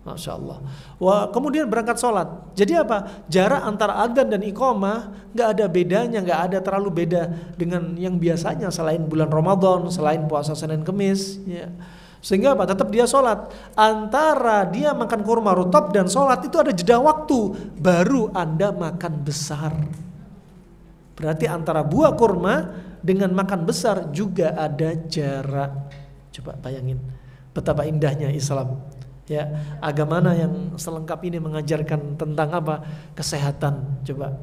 [SPEAKER 1] Masya Allah. Wah, kemudian berangkat sholat. Jadi apa? Jarak antara adzan dan iqamah nggak ada bedanya, nggak ada terlalu beda dengan yang biasanya selain bulan Ramadan, selain puasa Senin Kemis. Ya. Sehingga apa? Tetap dia sholat. Antara dia makan kurma rutab dan sholat itu ada jeda waktu. Baru Anda makan besar. Berarti antara buah kurma dengan makan besar juga ada jarak. Coba bayangin betapa indahnya Islam. Ya, agama mana yang selengkap ini mengajarkan tentang apa? Kesehatan. Coba.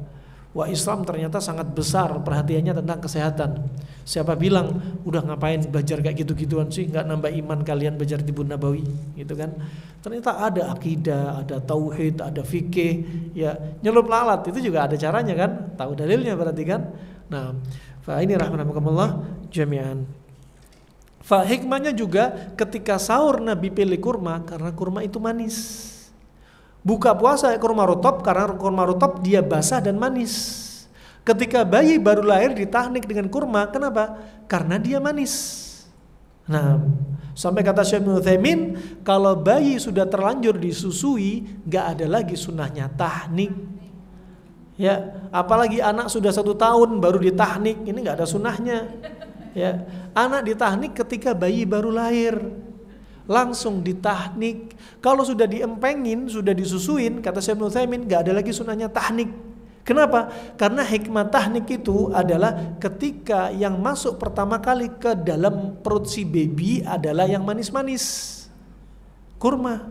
[SPEAKER 1] Wah, Islam ternyata sangat besar perhatiannya tentang kesehatan. Siapa bilang udah ngapain belajar kayak gitu-gituan sih, nggak nambah iman kalian belajar Tibun Nabawi, gitu kan? Ternyata ada akidah, ada tauhid, ada fikih, ya nyelup lalat itu juga ada caranya kan? Tahu dalilnya berarti kan? Nah, fa ini rahmanakumullah jami'an. Fa hikmahnya juga ketika sahur Nabi pilih kurma karena kurma itu manis. Buka puasa kurma rutab karena kurma rutab dia basah dan manis. Ketika bayi baru lahir ditahnik dengan kurma, kenapa? Karena dia manis. Nah, sampai kata Syekh Ibnu Utsaimin, kalau bayi sudah terlanjur disusui, gak ada lagi sunnahnya tahnik. Ya, apalagi anak sudah 1 tahun baru ditahnik, ini gak ada sunnahnya. Ya, anak ditahnik ketika bayi baru lahir. Langsung ditahnik. Kalau sudah diempengin, sudah disusuin, kata Syekh Ibnu Utsaimin, gak ada lagi sunahnya tahnik. Kenapa? Karena hikmah tahnik itu adalah ketika yang masuk pertama kali ke dalam perut si baby adalah yang manis-manis, kurma.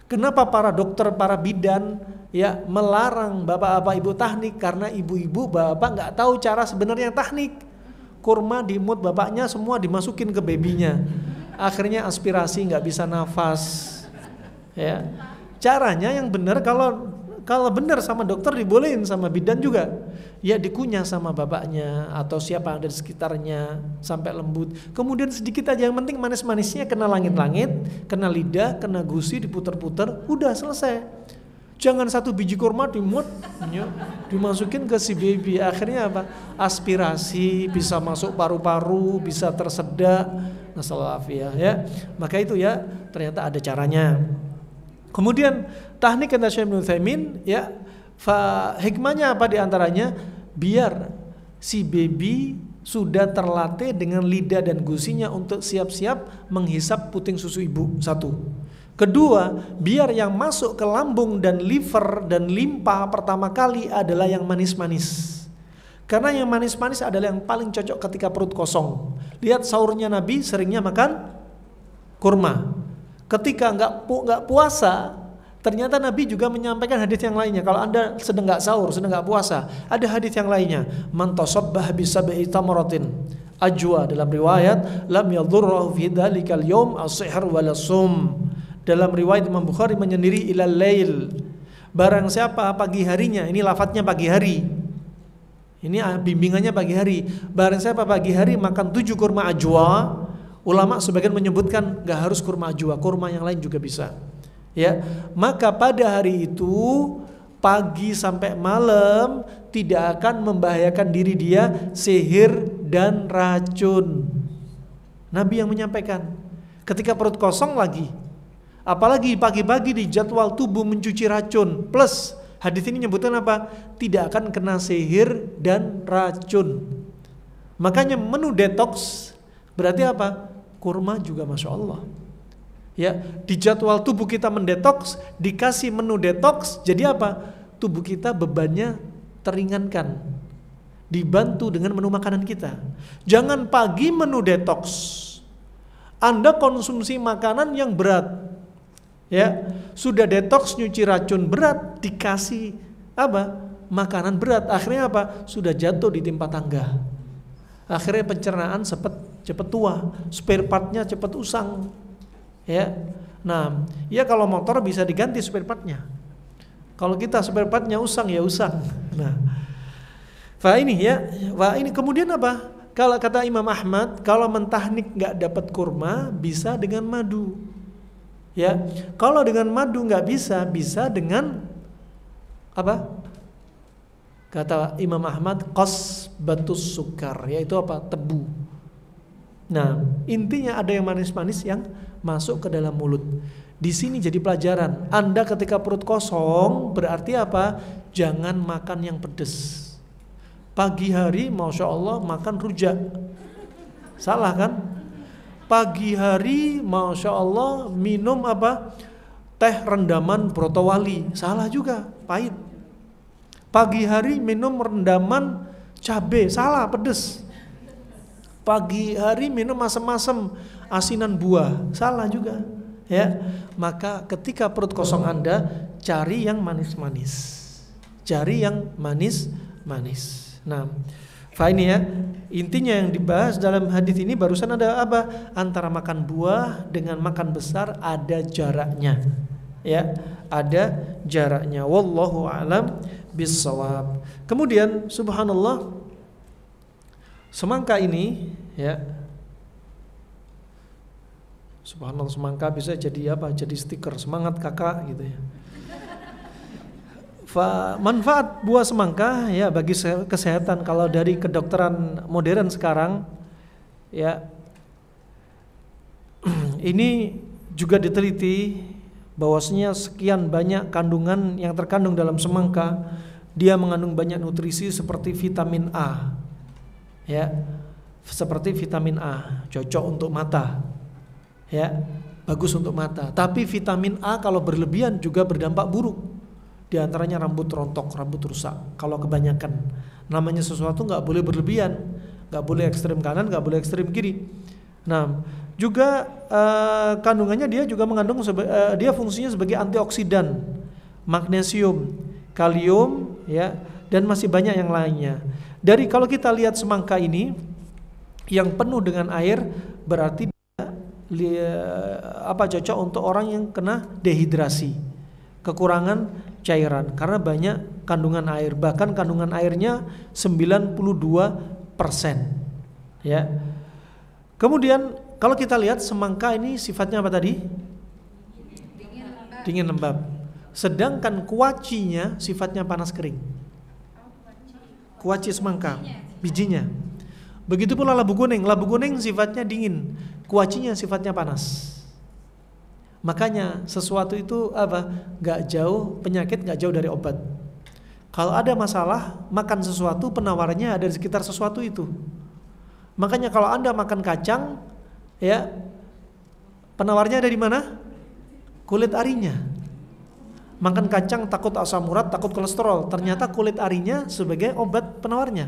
[SPEAKER 1] Kenapa para dokter, para bidan ya melarang bapak-bapak ibu tahnik? Karena ibu-ibu, bapak nggak tahu cara sebenarnya tahnik. Kurma di mulut bapaknya semua dimasukin ke babynya. Akhirnya aspirasi, nggak bisa nafas. Ya, caranya yang benar kalau benar sama dokter dibolehin, sama bidan juga. Ya dikunyah sama bapaknya atau siapa yang ada di sekitarnya sampai lembut. Kemudian sedikit aja, yang penting manis-manisnya kena langit-langit, kena lidah, kena gusi, diputer-puter, udah selesai. Jangan 1 biji kurma dimut, dimasukin ke si baby. Akhirnya apa? Aspirasi, bisa masuk paru-paru, bisa tersedak. Nasallahu ya. Maka itu ya ternyata ada caranya. Kemudian tahnik kata Syekh Ibnu Utsaimin ya, hikmahnya apa diantaranya? Biar si baby sudah terlatih dengan lidah dan gusinya untuk siap-siap menghisap puting susu ibu. 1. Kedua, biar yang masuk ke lambung dan liver dan limpa pertama kali adalah yang manis-manis. Karena yang manis-manis adalah yang paling cocok ketika perut kosong. Lihat sahurnya Nabi seringnya makan kurma. Ketika nggak puasa, ternyata Nabi juga menyampaikan hadis yang lainnya. Kalau Anda sedang nggak sahur, sedang nggak puasa, ada hadis yang lainnya. Man tasabbah bi sab'i tamratin ajwa, dalam riwayat lam yadhurruhu fi dzalikal yaum as-sihr wala sum. Dalam riwayat Imam Bukhari menyendiri ilal lail. Barang siapa pagi harinya, ini lafadznya pagi hari. Ini bimbingannya pagi hari. Barang siapa pagi hari makan 7 kurma ajwa, ulama sebagian menyebutkan gak harus kurma ajwa, kurma yang lain juga bisa. Ya, maka pada hari itu pagi sampai malam tidak akan membahayakan diri dia sihir dan racun. Nabi yang menyampaikan. Ketika perut kosong lagi, apalagi pagi-pagi di jadwal tubuh mencuci racun, plus hadis ini nyebutkan apa? Tidak akan kena sihir dan racun. Makanya menu detox berarti apa? Kurma juga Masya Allah. Ya, di jadwal tubuh kita mendetoks, dikasih menu detox, jadi apa? Tubuh kita bebannya teringankan, dibantu dengan menu makanan kita. Jangan pagi menu detox, Anda konsumsi makanan yang berat, ya sudah detox nyuci racun berat, dikasih apa? Makanan berat, akhirnya apa? Sudah jatuh di timpa tangga. Akhirnya pencernaan cepat tua, spare partnya cepat usang. Ya, nah, ya kalau motor bisa diganti spare partnya. Kalau kita spare partnya usang ya usang. Nah, ini kemudian apa? Kalau kata Imam Ahmad, kalau mentahnik nggak dapat kurma, bisa dengan madu. Ya, kalau dengan madu nggak bisa, bisa dengan apa? Kata Imam Ahmad, qasbatus sukar, yaitu apa? Tebu. Nah, intinya ada yang manis-manis yang masuk ke dalam mulut. Di sini jadi pelajaran. Anda ketika perut kosong berarti apa? Jangan makan yang pedes. Pagi hari Masya Allah makan rujak. Salah kan? Pagi hari Masya Allah minum apa? Teh rendaman brotowali. Salah juga, pahit. Pagi hari minum rendaman cabai. Salah, pedes. Pagi hari minum asam-asam asinan buah. Salah juga. Ya, maka ketika perut kosong Anda cari yang manis-manis. Cari yang manis-manis. Nah, ini ya, intinya yang dibahas dalam hadis ini barusan ada apa? Antara makan buah dengan makan besar ada jaraknya. Ya, ada jaraknya. Wallahu a'lam bissawab. Kemudian subhanallah, semangka ini ya, subhanallah, semangka bisa jadi apa? Jadi stiker semangat kakak gitu ya. Manfaat buah semangka ya bagi kesehatan kalau dari kedokteran modern sekarang ya, ini juga diteliti bahwasanya sekian banyak kandungan yang terkandung dalam semangka. Dia mengandung banyak nutrisi seperti vitamin A. Ya, seperti vitamin A, cocok untuk mata. Ya, bagus untuk mata. Tapi vitamin A kalau berlebihan juga berdampak buruk. Di antaranya rambut rontok, rambut rusak. Kalau kebanyakan, namanya sesuatu nggak boleh berlebihan, nggak boleh ekstrem kanan, nggak boleh ekstrem kiri. Nah, juga kandungannya dia juga mengandung dia fungsinya sebagai antioksidan, magnesium, kalium, ya, dan masih banyak yang lainnya. Dari kalau kita lihat semangka ini yang penuh dengan air, berarti cocok untuk orang yang kena dehidrasi, kekurangan cairan karena banyak kandungan air, bahkan kandungan airnya 92%. Ya. Kemudian kalau kita lihat semangka ini sifatnya apa tadi? Dingin lembab. Sedangkan kuacinya sifatnya panas kering. Kuaci semangka, bijinya. Begitu pula labu kuning. Labu kuning sifatnya dingin, kuacinya sifatnya panas. Makanya sesuatu itu apa? Gak jauh, penyakit gak jauh dari obat. Kalau ada masalah, makan sesuatu, penawarnya ada di sekitar sesuatu itu. Makanya kalau Anda makan kacang, ya, penawarnya ada di mana? Kulit arinya. Makan kacang takut asam urat, takut kolesterol. Ternyata kulit arinya sebagai obat penawarnya.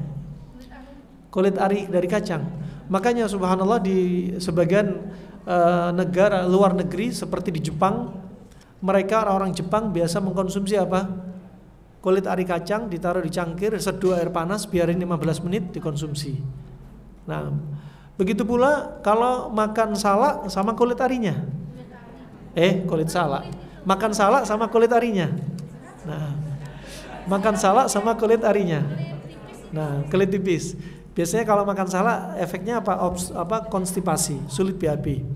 [SPEAKER 1] Kulit ari dari kacang. Makanya subhanallah di sebagian negara luar negeri seperti di Jepang, mereka orang-orang Jepang biasa mengkonsumsi apa? Kulit ari kacang ditaruh di cangkir, seduh air panas, biarin 15 menit dikonsumsi. Nah, begitu pula kalau makan salak sama kulit arinya. Kulit salak. Makan salak sama kulit arinya. Nah, makan salak sama kulit arinya. Nah, kulit tipis. Biasanya kalau makan salak efeknya apa? Konstipasi, sulit BAB.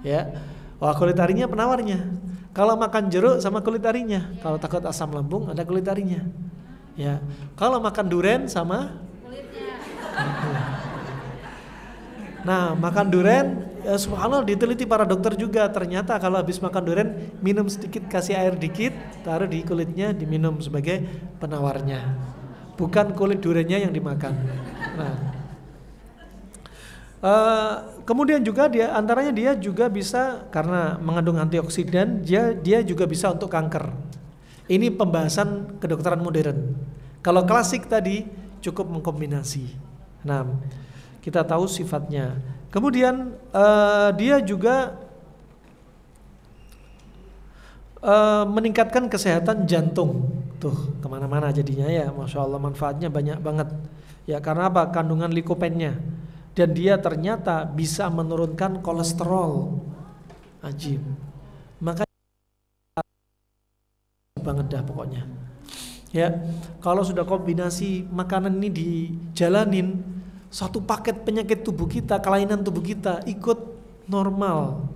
[SPEAKER 1] Ya. Wah, kulit arinya penawarnya. Kalau makan jeruk sama kulit arinya. Kalau takut asam lambung ada kulit arinya. Ya. Kalau makan durian sama kulitnya. Nah, makan durian subhanallah diteliti para dokter juga, ternyata kalau habis makan durian minum sedikit, kasih air dikit, taruh di kulitnya, diminum sebagai penawarnya. Bukan kulit duriannya yang dimakan. Nah, kemudian juga antaranya dia juga bisa karena mengandung antioksidan, dia juga bisa untuk kanker. Ini pembahasan kedokteran modern. Kalau klasik tadi cukup mengkombinasi. Nah, kita tahu sifatnya. Kemudian dia juga meningkatkan kesehatan jantung. Tuh kemana-mana jadinya ya, Masya Allah manfaatnya banyak banget. Ya karena apa? Kandungan likopennya. Dan dia ternyata bisa menurunkan kolesterol. Ajib. Makanya banget dah pokoknya. Ya, kalau sudah kombinasi makanan ini dijalanin, satu paket penyakit tubuh kita, kelainan tubuh kita ikut normal.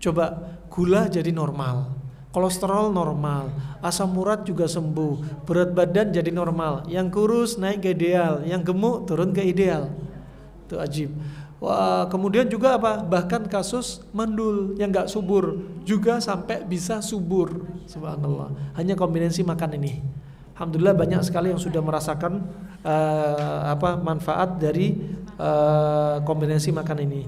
[SPEAKER 1] Coba gula jadi normal, kolesterol normal, asam urat juga sembuh, berat badan jadi normal, yang kurus naik ke ideal, yang gemuk turun ke ideal. Itu ajib. Wah, kemudian juga apa? Bahkan kasus mandul yang nggak subur juga sampai bisa subur. Subhanallah. Hanya kombinasi makan ini. Alhamdulillah banyak sekali yang sudah merasakan manfaat dari kombinasi makan ini.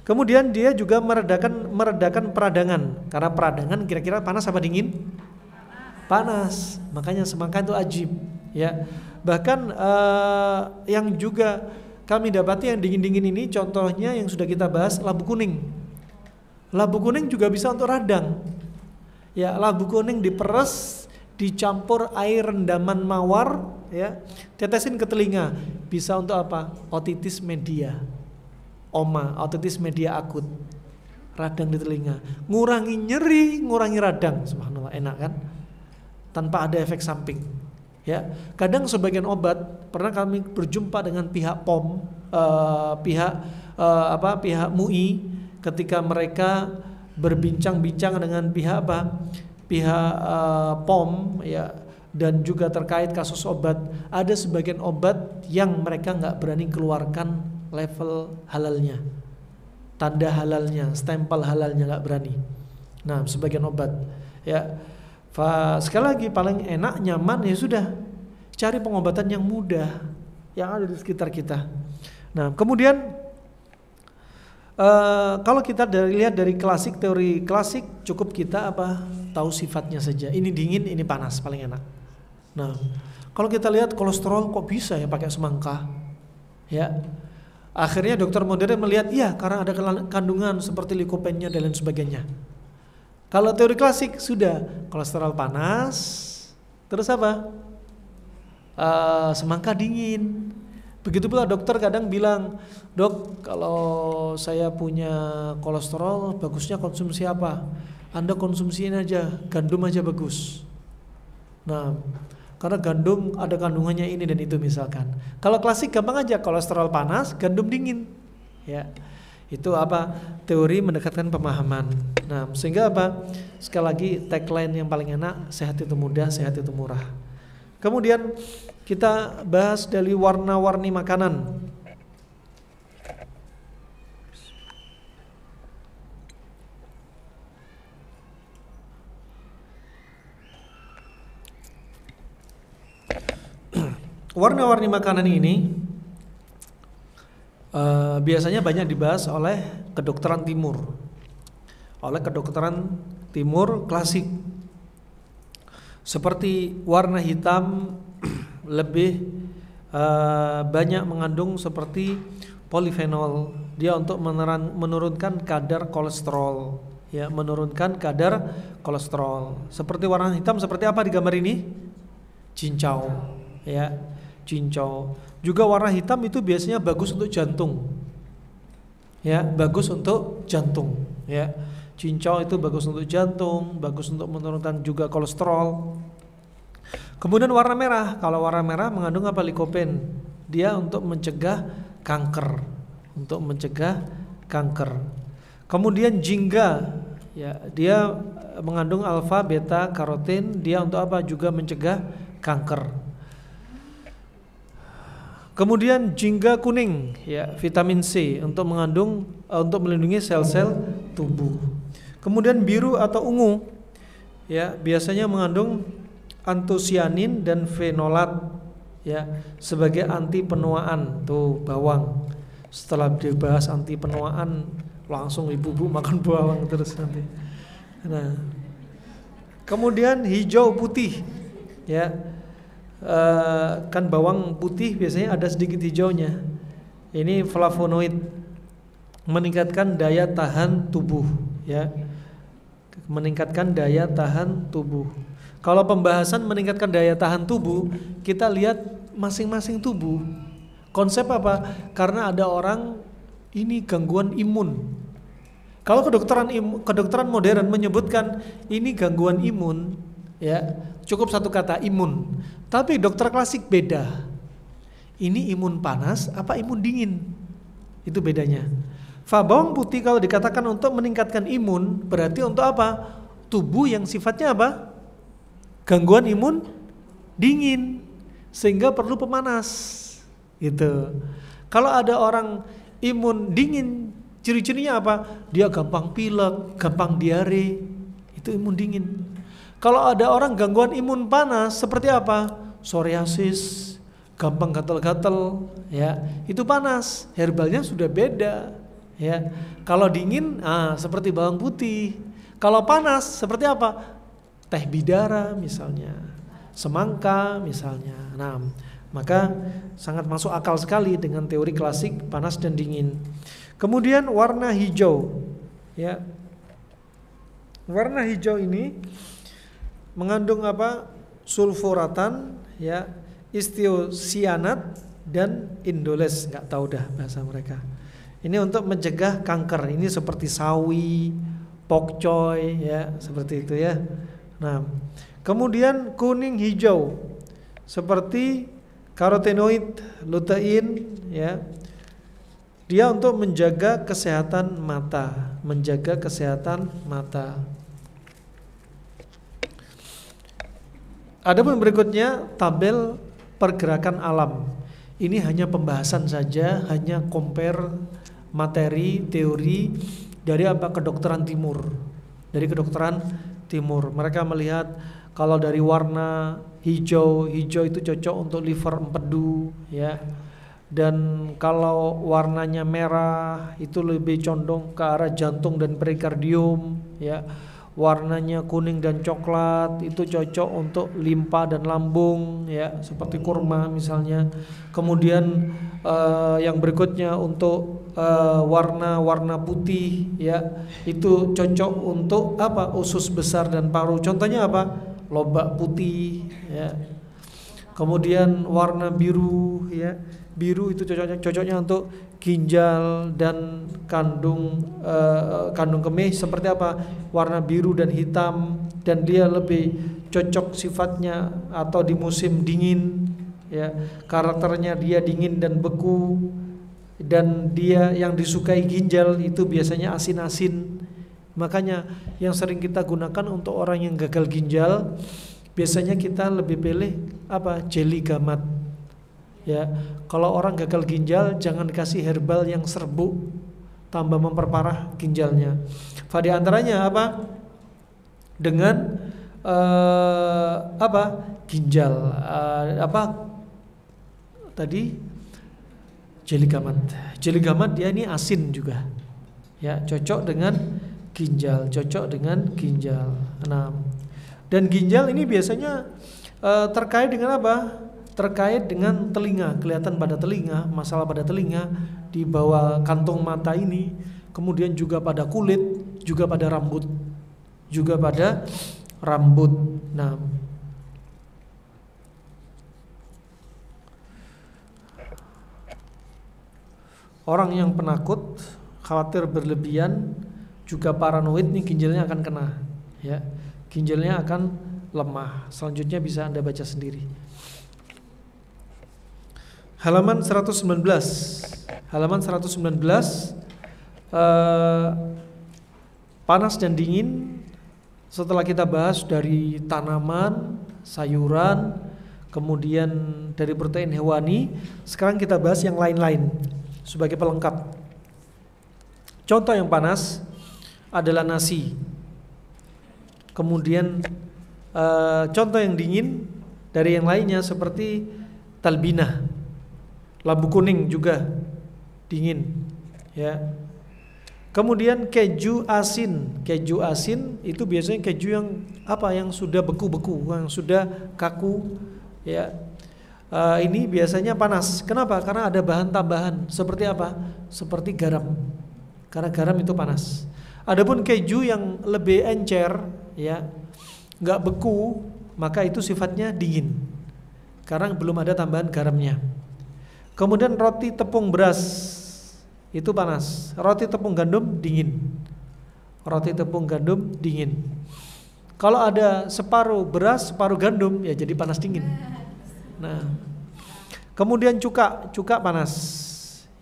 [SPEAKER 1] Kemudian dia juga meredakan peradangan. Karena peradangan kira-kira panas apa dingin? Panas. Makanya semangka itu ajib, ya. Bahkan yang juga kami dapati yang dingin-dingin ini, contohnya yang sudah kita bahas, labu kuning. Labu kuning juga bisa untuk radang. Ya, labu kuning diperes, dicampur air rendaman mawar, ya, tetesin ke telinga. Bisa untuk apa? Otitis media. Otitis media akut. Radang di telinga. Ngurangi nyeri, ngurangi radang. Subhanallah, enak kan? Tanpa ada efek samping. Ya, kadang sebagian obat, pernah kami berjumpa dengan pihak POM, pihak MUI, ketika mereka berbincang-bincang dengan pihak POM, ya, dan juga terkait kasus obat. Ada sebagian obat yang mereka nggak berani keluarkan level halalnya, tanda halalnya, stempel halalnya nggak berani. Nah, sebagian obat, ya. Sekali lagi paling enak, nyaman, ya sudah, cari pengobatan yang mudah yang ada di sekitar kita. Nah, kemudian kalau kita lihat dari teori klasik, cukup kita tahu sifatnya saja. Ini dingin, ini panas, paling enak. Nah, kalau kita lihat kolesterol kok bisa ya pakai semangka, ya. Akhirnya dokter modern melihat, iya, karena ada kandungan seperti likopennya dan lain sebagainya. Kalau teori klasik sudah kolesterol panas, terus apa? Semangka dingin. Begitu pula dokter kadang bilang, dok, kalau saya punya kolesterol, bagusnya konsumsi apa? Anda konsumsiin aja, gandum aja bagus. Nah, karena gandum ada kandungannya ini dan itu misalkan. Kalau klasik gampang aja, kolesterol panas, gandum dingin, ya. Itu teori mendekatkan pemahaman. Nah, sehingga sekali lagi tagline yang paling enak, sehat itu mudah, sehat itu murah. Kemudian kita bahas dari warna-warni makanan. Warna-warni makanan ini biasanya banyak dibahas oleh kedokteran timur. Oleh kedokteran timur klasik. Seperti warna hitam lebih banyak mengandung seperti polifenol. Dia untuk menurunkan kadar kolesterol, ya, menurunkan kadar kolesterol. Seperti warna hitam seperti apa di gambar ini? Cincau, ya, cincau. Juga warna hitam itu biasanya bagus untuk jantung. Ya, bagus untuk jantung, ya. Cincau itu bagus untuk jantung, bagus untuk menurunkan juga kolesterol. Kemudian warna merah, kalau warna merah mengandung likopen. Dia untuk mencegah kanker, untuk mencegah kanker. Kemudian jingga, ya, dia mengandung alfa, beta, karotin. Dia untuk juga mencegah kanker. Kemudian jingga kuning, ya, vitamin C untuk melindungi sel-sel tubuh. Kemudian biru atau ungu, ya, biasanya mengandung antosianin dan fenolat, ya, sebagai anti penuaan. Tuh bawang. Setelah dibahas anti penuaan, langsung ibu-ibu makan bawang terus nanti. Nah, kemudian hijau putih, ya. Kan bawang putih biasanya ada sedikit hijaunya. Ini flavonoid, meningkatkan daya tahan tubuh, ya, meningkatkan daya tahan tubuh. Kalau pembahasan meningkatkan daya tahan tubuh, kita lihat masing-masing tubuh. Konsep apa? Karena ada orang ini gangguan imun. Kalau kedokteran modern menyebutkan ini gangguan imun, ya, cukup satu kata, imun. Tapi dokter klasik beda. Ini imun panas apa imun dingin? Itu bedanya. Bawang putih kalau dikatakan untuk meningkatkan imun, berarti untuk apa? Tubuh yang sifatnya apa? Gangguan imun dingin, sehingga perlu pemanas. Gitu. Kalau ada orang imun dingin, ciri-cirinya apa? Dia gampang pilek, gampang diare. Itu imun dingin. Kalau ada orang gangguan imun panas seperti apa? Psoriasis, gampang gatal-gatal, ya. Itu panas. Herbalnya sudah beda, ya. Kalau dingin, seperti bawang putih. Kalau panas seperti apa? Teh bidara misalnya, semangka misalnya. Nah, maka sangat masuk akal sekali dengan teori klasik panas dan dingin. Kemudian warna hijau, ya. Warna hijau ini mengandung apa? Sulforatan, ya, istiosianat dan indoles, nggak tahu dah bahasa mereka. Ini untuk mencegah kanker. Ini seperti sawi, pokcoy, ya, seperti itu ya. Nah, kemudian kuning hijau seperti karotenoid, lutein, ya. Dia untuk menjaga kesehatan mata, menjaga kesehatan mata. Adapun berikutnya tabel pergerakan alam. Ini hanya pembahasan saja, hanya compare materi, teori dari apa kedokteran timur. Dari kedokteran timur. Mereka melihat kalau dari warna hijau itu cocok untuk liver empedu, ya. Dan kalau warnanya merah itu lebih condong ke arah jantung dan perikardium, ya. Warnanya kuning dan coklat itu cocok untuk limpa dan lambung, ya, seperti kurma misalnya. Kemudian yang berikutnya untuk warna putih, ya, itu cocok untuk apa? Usus besar dan paru. Contohnya apa? Lobak putih, ya. Kemudian warna biru, ya. Biru itu cocoknya untuk ginjal dan kandung kemih. Seperti apa? Warna biru dan hitam, dan dia lebih cocok sifatnya atau di musim dingin, ya. Karakternya dia dingin dan beku, dan dia yang disukai ginjal itu biasanya asin-asin. Makanya yang sering kita gunakan untuk orang yang gagal ginjal, biasanya kita lebih pilih apa? Jeli gamat. Ya, kalau orang gagal ginjal jangan kasih herbal yang serbuk, tambah memperparah ginjalnya. Di antaranya apa? Dengan ginjal tadi jeli gamat. Jeli gamat dia ini asin juga. Ya, cocok dengan ginjal, Nah, dan ginjal ini biasanya terkait dengan apa? Terkait dengan telinga, kelihatan pada telinga, masalah pada telinga, di bawah kantung mata ini, kemudian juga pada kulit, juga pada rambut, Nah, orang yang penakut, khawatir berlebihan, juga paranoid nih ginjalnya akan kena, ya. Ginjalnya akan lemah. Selanjutnya bisa Anda baca sendiri. Halaman 119. Panas dan dingin. Setelah kita bahas dari tanaman, sayuran, kemudian dari protein hewani, sekarang kita bahas yang lain-lain sebagai pelengkap. Contoh yang panas adalah nasi. Kemudian contoh yang dingin dari yang lainnya seperti talbinah. Labu kuning juga dingin, ya. Kemudian keju asin. Keju asin itu biasanya keju yang apa? Yang sudah beku-beku, yang sudah kaku, ya. Ini biasanya panas. Kenapa? Karena ada bahan tambahan. Seperti apa? Seperti garam. Karena garam itu panas. Adapun keju yang lebih encer, ya, nggak beku, maka itu sifatnya dingin. Karena belum ada tambahan garamnya. Kemudian roti tepung beras itu panas. Roti tepung gandum dingin. Kalau ada separuh beras, separuh gandum, ya jadi panas dingin. Nah, kemudian cuka panas,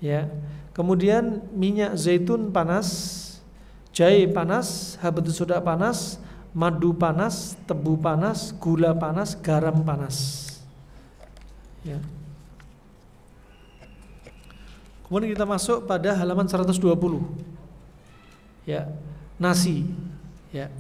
[SPEAKER 1] ya. Kemudian minyak zaitun panas, jahe panas, habatus soda panas, madu panas, tebu panas, gula panas, garam panas, ya. Kemudian kita masuk pada halaman 120. Ya, nasi. Ya.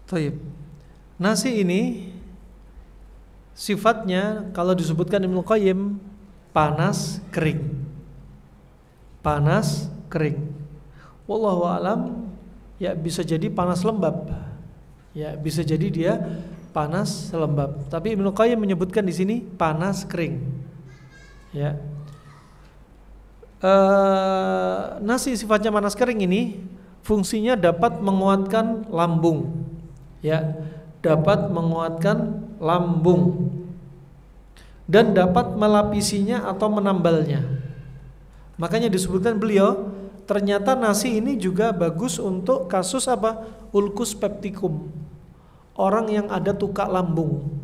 [SPEAKER 1] Taib. Nasi ini sifatnya kalau disebutkan Ibnu Qayyim panas kering. Panas kering. Wallahu alam, ya bisa jadi panas lembab. Ya, bisa jadi dia panas lembab. Tapi Ibnu Qayyim menyebutkan di sini panas kering. Ya. Nasi sifatnya panas kering ini fungsinya dapat menguatkan lambung. Ya, dapat menguatkan lambung dan dapat melapisinya atau menambalnya. Makanya disebutkan beliau, ternyata nasi ini juga bagus untuk kasus apa? Ulcus pepticum. Orang yang ada tukak lambung.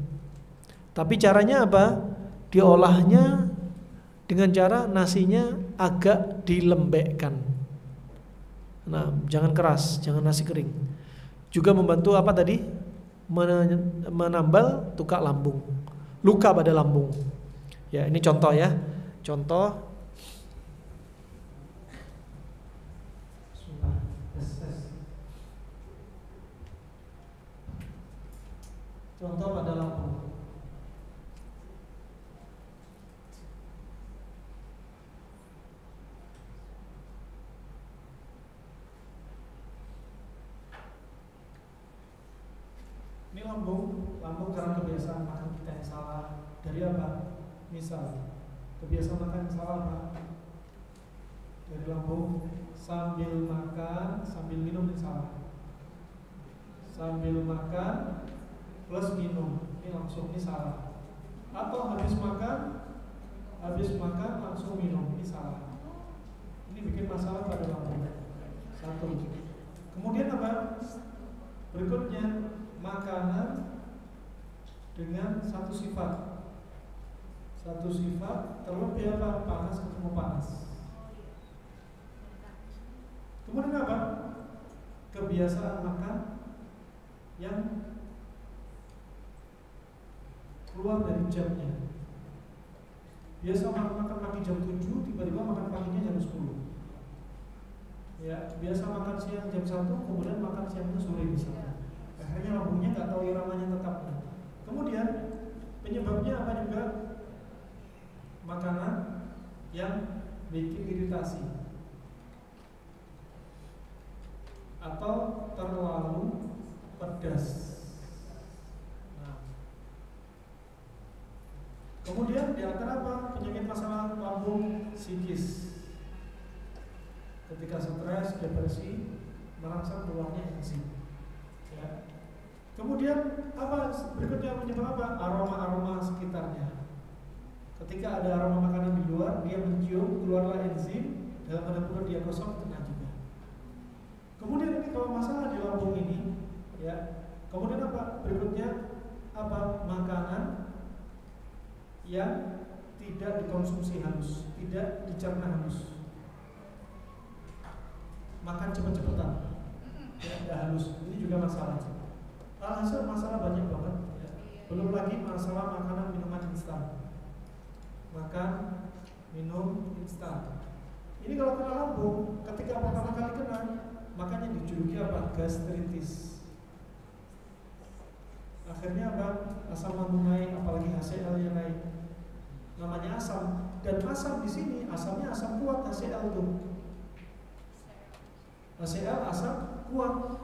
[SPEAKER 1] Tapi caranya apa? Diolahnya dengan cara nasinya agak dilembekkan. Nah, jangan keras, jangan nasi kering. Juga membantu apa tadi? Menambal tukak lambung, luka pada lambung. Ya, ini contoh ya. Contoh pada lambung. Ini lambung karena kebiasaan makan kita yang salah. Dari apa? Misal, kebiasaan makan yang salah apa? Dari lambung, sambil makan, sambil minum yang salah. Sambil makan plus minum, ini langsung, ini salah. Atau habis makan langsung minum, ini salah. Ini bikin masalah pada lambung. Satu. Kemudian apa? Berikutnya, makanan dengan satu sifat terlebih apa? Panas ketemu panas. Kemudian apa? Kebiasaan makan yang keluar dari jamnya. Biasa makan pagi jam 7, tiba-tiba makan paginya jam 10. Ya, biasa makan siang jam 1, kemudian makan siangnya sore misalnya. Akhirnya lambungnya nggak tahu iramanya tetap. Kemudian penyebabnya apa juga? Makanan yang bikin iritasi atau terlalu pedas. Nah, kemudian di antara apa? Penyakit masalah lambung psikis. Ketika stres, depresi, merangsang keluarnya enzim. Ya. Kemudian apa berikutnya penyebab apa? Aroma-aroma sekitarnya. Ketika ada aroma makanan di luar, dia mencium, keluarlah enzim, dalam tanda kurung dia gosok, kena juga. Kemudian ini kalau masalah di lambung ini, ya. Kemudian apa? Berikutnya apa? Makanan yang tidak dikonsumsi halus, tidak dicerna halus. Makan cepet-cepetan, ya, tidak halus. Ini juga masalah. Alhasil masalah banyak banget. Ya. Belum lagi masalah makanan minuman instan. Makan, minum instan. Ini kalau kena lambung, ketika pertama kali kena, makanya dijuluki apa? Gastritis. Akhirnya apa? Asam lambung naik, apalagi HCl yang naik. Namanya asam. Dan asam di sini asamnya asam kuat, HCl tuh. HCl asam kuat.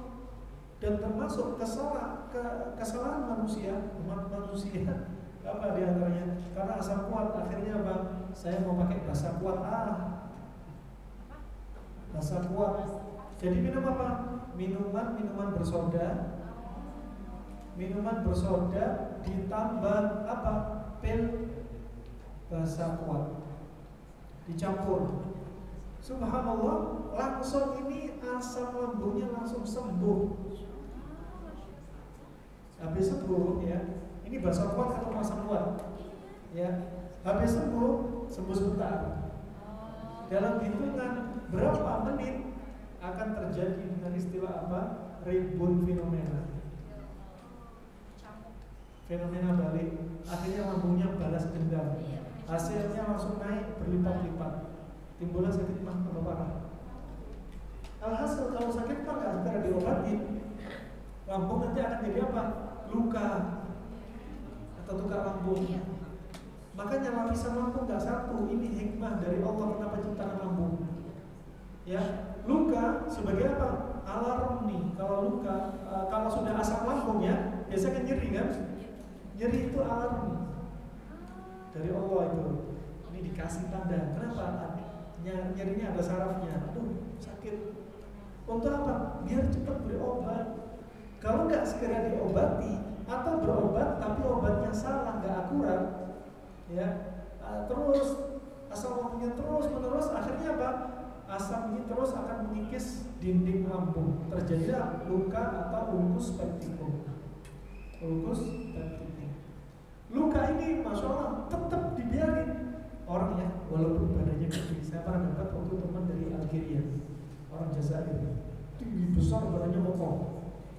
[SPEAKER 1] Dan termasuk kesalahan manusia, umat manusia. Apa diantaranya? Karena asam kuat, akhirnya apa? Saya mau pakai basa kuat. Basa kuat. Jadi minum apa? Minuman bersoda. Minuman bersoda ditambah apa? Pil basa kuat. Dicampur. Subhanallah, langsung ini asam lambungnya langsung sembuh. Habis sembuh ya. Ini basa kuat atau asam kuat? Ya. Habis sembuh sebentar. Dalam hitungan berapa menit akan terjadi dengan istilah apa? Ribun fenomena. Fenomena balik. Akhirnya lambungnya balas dendam. Hasilnya langsung naik berlipat-lipat. Timbullah sakit mah atau parah. Alhasil kalau sakit mah nggak segera diobati, lambung nanti akan jadi apa? Luka atau tukar lambung. Makanya lapisan lambung nggak satu. Ini hikmah dari Allah kenapa ciptakan lambung. Ya, luka sebagai apa? Alarm nih. Kalau luka, kalau sudah asam lambung ya, biasanya kan nyeri kan? Nyeri itu alarm dari Allah itu. Ini dikasih tanda. Kenapa? Nyerinya ada sarafnya. Aduh, sakit. Untuk apa? Biar cepat berobat. Kalau nggak segera diobati atau berobat tapi obatnya salah, nggak akurat, ya, terus asam lambungnya terus menerus, akhirnya apa? Asam ini terus akan mengikis dinding lambung, terjadi luka atau ulkus peptikum. Ulkus peptikum. Luka ini, masya Allah, tetap dibiarin orang ya, walaupun badannya gede. Saya pernah dapat waktu teman dari Algeria, orang Jazair, tinggi besar badannya kokoh.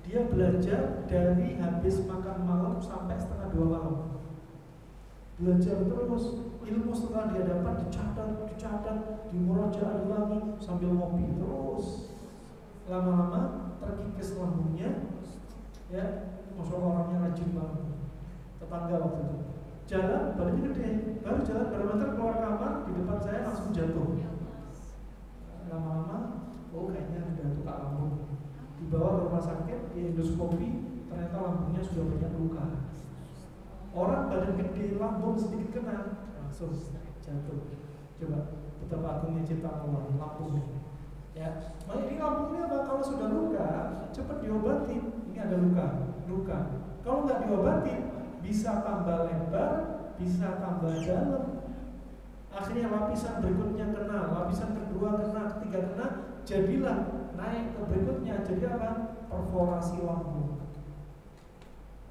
[SPEAKER 1] Dia belajar dari habis makan malam sampai 1:30 malam. Belajar terus, ilmu setelah dia dapat dicatat, dimurajaah lagi sambil ngopi terus. Lama-lama terkikis lambungnya, ya, masya Allah orangnya rajin banget. Tetangga waktu itu jalan, badannya gede, baru jalan berapa meter keluar kamar, di depan saya langsung jatuh. Lama-lama, oh kayaknya ada tukar lambung. Dibawa ke rumah sakit, di endoskopi, ternyata lambungnya sudah banyak luka. Orang badan gede, lambung sedikit kena, langsung jatuh. Coba betapa agungnya ciptaan Allah, lambung. Ya, makanya ini lambung ini apa? Kalau sudah luka, cepat diobati. Ini ada luka. Kalau nggak diobati, bisa tambah lebar, bisa tambah dalam. Akhirnya lapisan berikutnya kena, lapisan kedua kena, ketiga kena, jadilah naik ke berikutnya. Jadi apa? Perforasi lambung.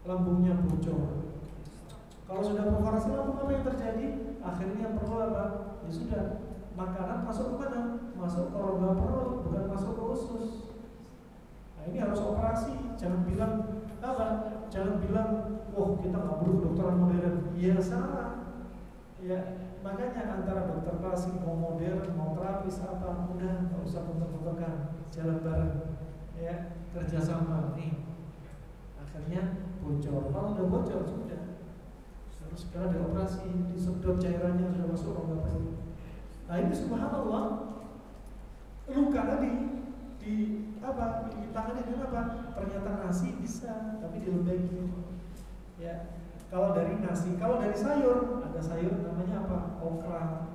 [SPEAKER 1] Lambungnya bocor. Kalau sudah perforasi lambung, apa yang terjadi? Akhirnya perlu apa? Ya sudah, makanan masuk ke mana? Masuk ke rongga perut, bukan masuk ke usus. Nah ini harus operasi. Jangan bilang apa? Jangan bilang, wah kita nggak perlu kedokteran modern. Iya salah. Ya makanya antara dokter klasik mau modern, mau terapis apa, udah nggak usah bentuk-bentukan, jalan bareng, ya kerjasama nih. Akhirnya bocor. Kalau udah bocor sudah harus segera dioperasi, disedot cairannya sudah masuk rongga perut. Nah ini subhanallah, luka tadi ditangani dengan apa? Ternyata nasi bisa, tapi dilembeki. Ya, kalau dari nasi, kalau dari sayur, ada sayur namanya apa? Okra.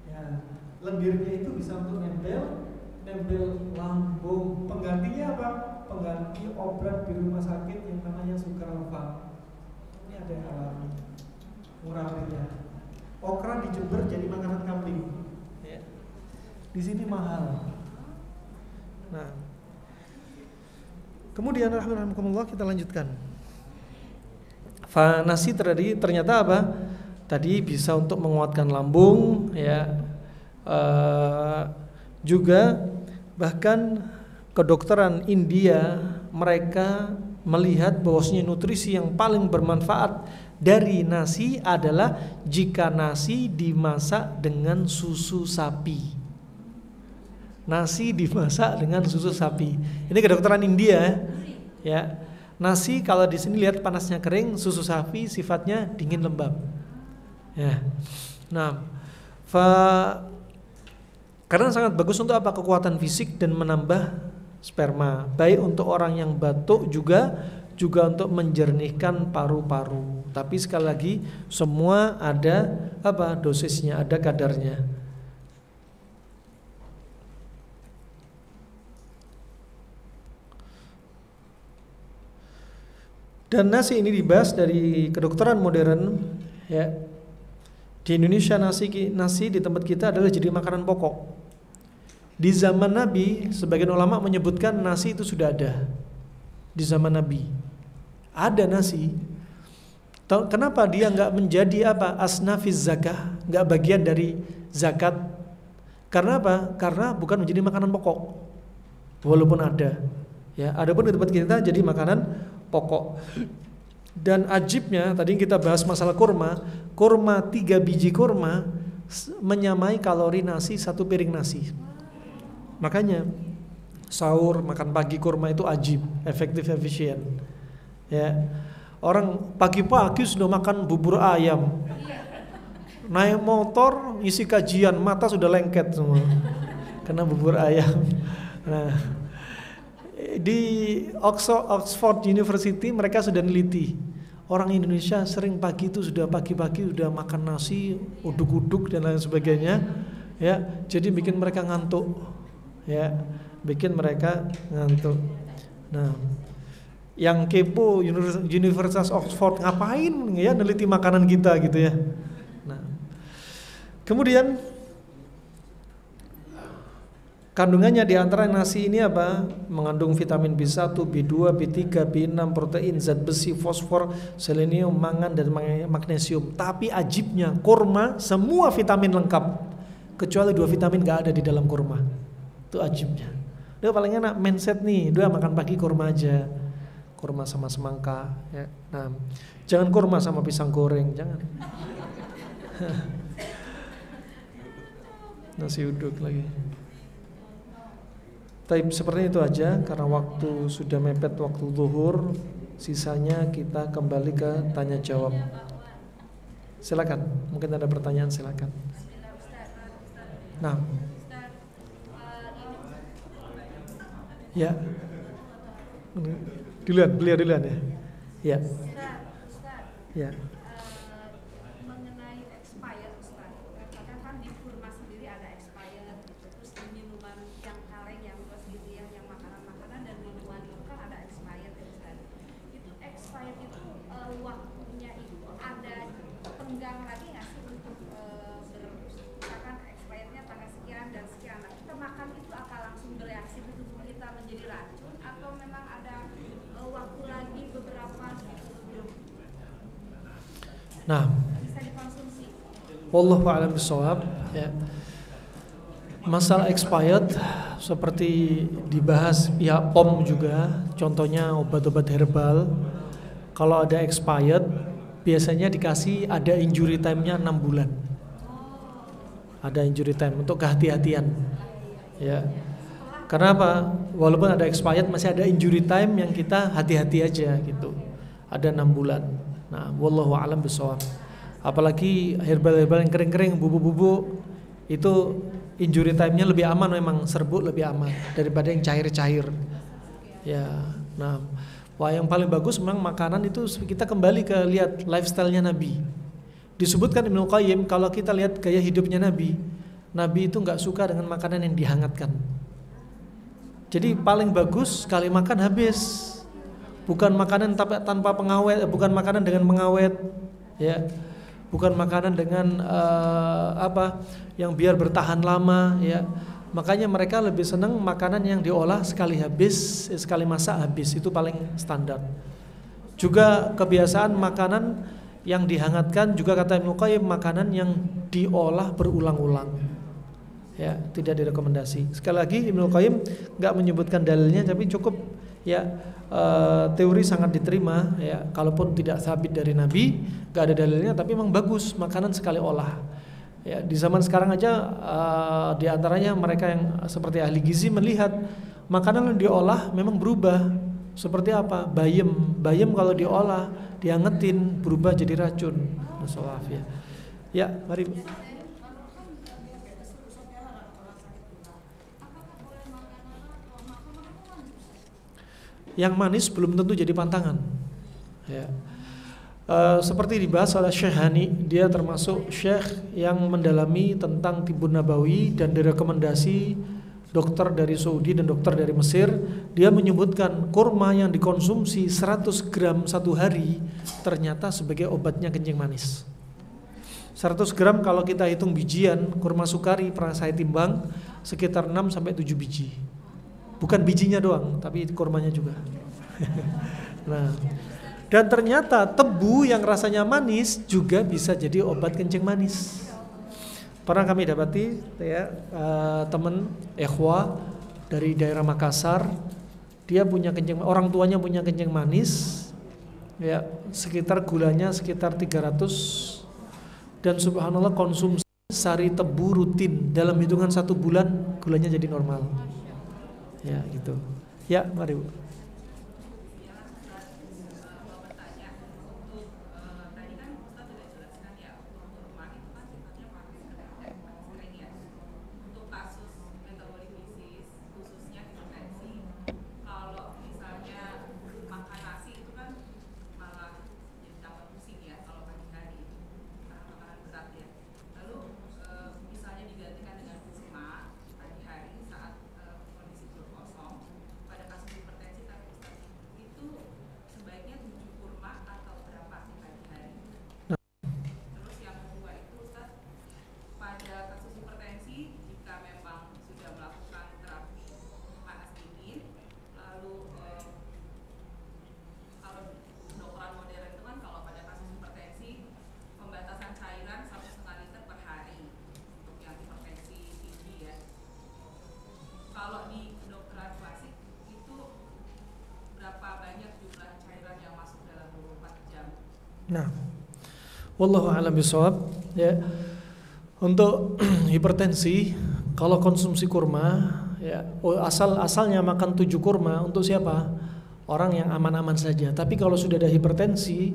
[SPEAKER 1] Ya, lendirnya itu bisa untuk nempel lambung. Penggantinya apa? Pengganti obat di rumah sakit yang namanya Sukralfa. Ini ada yang alami, murah meriah. Okra di Jember jadi makanan kambing. Ya. Di sini mahal. Nah, kemudian rahimahumullah kita lanjutkan. Nasi ternyata apa? Tadi bisa untuk menguatkan lambung, ya. Juga bahkan kedokteran India mereka melihat bahwasanya nutrisi yang paling bermanfaat dari nasi adalah jika nasi dimasak dengan susu sapi. Nasi dimasak dengan susu sapi. Ini kedokteran India, ya. Nasi kalau di sini lihat panasnya kering, susu sapi sifatnya dingin lembab. Ya. Nah, karena sangat bagus untuk apa? Kekuatan fisik dan menambah sperma. Baik untuk orang yang batuk juga untuk menjernihkan paru-paru. Tapi sekali lagi semua ada apa? Dosisnya, ada kadarnya. Dan nasi ini dibahas dari kedokteran modern, ya. Di Indonesia nasi di tempat kita adalah jadi makanan pokok. Di zaman Nabi, sebagian ulama menyebutkan nasi itu sudah ada. Di zaman Nabi ada nasi. Kenapa dia nggak menjadi apa? Asnafiz zakah, nggak bagian dari zakat? Karena apa? Karena bukan menjadi makanan pokok. Walaupun ada. Ya, adapun di tempat kita jadi makanan pokok. Dan ajibnya tadi kita bahas masalah kurma. Kurma 3 biji kurma menyamai kalori nasi 1 piring nasi. Makanya sahur makan pagi kurma itu ajib, efektif, efisien. Ya. Orang pagi-pagi sudah makan bubur ayam. Naik motor isi kajian, mata sudah lengket semua karena bubur ayam. Nah, di Oxford University mereka sudah neliti orang Indonesia sering pagi itu sudah pagi-pagi sudah makan nasi, uduk-uduk dan lain sebagainya, ya. Jadi bikin mereka ngantuk, ya, bikin mereka ngantuk. Nah, yang kepo Universitas Oxford ngapain ya neliti makanan kita gitu ya. Nah, kemudian kandungannya di antara nasi ini apa? Mengandung vitamin B1, B2, B3, B6, protein, zat besi, fosfor, selenium, mangan dan magnesium. Tapi ajibnya kurma semua vitamin lengkap kecuali 2 vitamin gak ada di dalam kurma. Itu ajibnya. Udah paling enak mindset nih, udah makan pagi kurma aja. Kurma sama semangka ya. Nah, jangan kurma sama pisang goreng, jangan. Nasi uduk lagi. Tapi seperti itu aja karena waktu sudah mepet waktu zuhur, sisanya kita kembali ke tanya jawab. Silakan, mungkin ada pertanyaan silakan. Nah. Ya. Beliau duluan ya. Ya. Ya.
[SPEAKER 2] Mengenai expired Ustaz, kadang kan di kurma sendiri ada expired, terus di minuman yang kaleng yang terus gitu ya, yang makanan-makanan dan minuman itu kan ada expired ya Ustaz. Itu expired itu waktunya itu ada tenggang lagi nggak sih untuk misalkan expirednya tanggal sekian dan sekian. Nah, kita makan itu akan langsung bereaksi di tubuh kita menjadi racun atau memang ada waktu lagi beberapa sebelum bisa dikonsumsi.
[SPEAKER 1] Wallahu a'lam bishawab ya. Masalah expired seperti dibahas pihak POM juga, contohnya obat-obat herbal. Kalau ada expired biasanya dikasih ada injury time-nya 6 bulan. Ada injury time untuk kehati-hatian. Ya. Karena apa? Walaupun ada expired masih ada injury time yang kita hati-hati aja gitu. Ada 6 bulan. Nah, wallahu a'lam bishawab. Apalagi herbal-herbal yang kering-kering, bubuk-bubuk itu injury time-nya lebih aman, memang serbuk lebih aman daripada yang cair-cair. Ya. Nah, yang paling bagus memang makanan itu kita kembali ke lihat lifestyle-nya Nabi. Disebutkan Ibnu Qayyim kalau kita lihat gaya hidupnya Nabi, Nabi itu enggak suka dengan makanan yang dihangatkan. Jadi paling bagus sekali makan habis. Bukan makanan tanpa pengawet, bukan makanan dengan pengawet, ya. Bukan makanan dengan yang biar bertahan lama, ya. Makanya mereka lebih senang makanan yang diolah sekali habis, sekali masak habis, itu paling standar. Juga kebiasaan makanan yang dihangatkan juga kata Ibnu Qayyim makanan yang diolah berulang-ulang. Ya, tidak direkomendasi. Sekali lagi Ibnu Qayyim enggak menyebutkan dalilnya tapi cukup ya teori sangat diterima ya, kalaupun tidak sabit dari Nabi, enggak ada dalilnya tapi memang bagus makanan sekali olah. Ya, di zaman sekarang aja di antaranya mereka yang seperti ahli gizi melihat makanan yang diolah memang berubah. Seperti apa? Bayam kalau diolah, diangetin berubah jadi racun. Masalah ya. Ya, mari. Yang manis belum tentu jadi pantangan. Ya. Seperti dibahas oleh Syekh Hani, dia termasuk syekh yang mendalami tentang Tibbun Nabawi dan direkomendasi dokter dari Saudi dan dokter dari Mesir. Dia menyebutkan kurma yang dikonsumsi 100 gram satu hari ternyata sebagai obatnya kencing manis. 100 gram kalau kita hitung bijian, kurma sukari pernah saya timbang sekitar 6-7 biji. Bukan bijinya doang, tapi kurmanya juga. Nah, dan ternyata tebu yang rasanya manis juga bisa jadi obat kencing manis. pernah kami dapati ya teman ikhwah dari daerah Makassar, dia punya kencing, orang tuanya punya kencing manis, ya sekitar gulanya sekitar 300, dan subhanallah konsumsi sari tebu rutin dalam hitungan 1 bulan gulanya jadi normal. Ya gitu. Ya mari Bu. Nah, wallahu a'lam bishawab. Ya, untuk hipertensi kalau konsumsi kurma, ya asalnya makan 7 kurma untuk siapa? Orang yang aman-aman saja. Tapi kalau sudah ada hipertensi,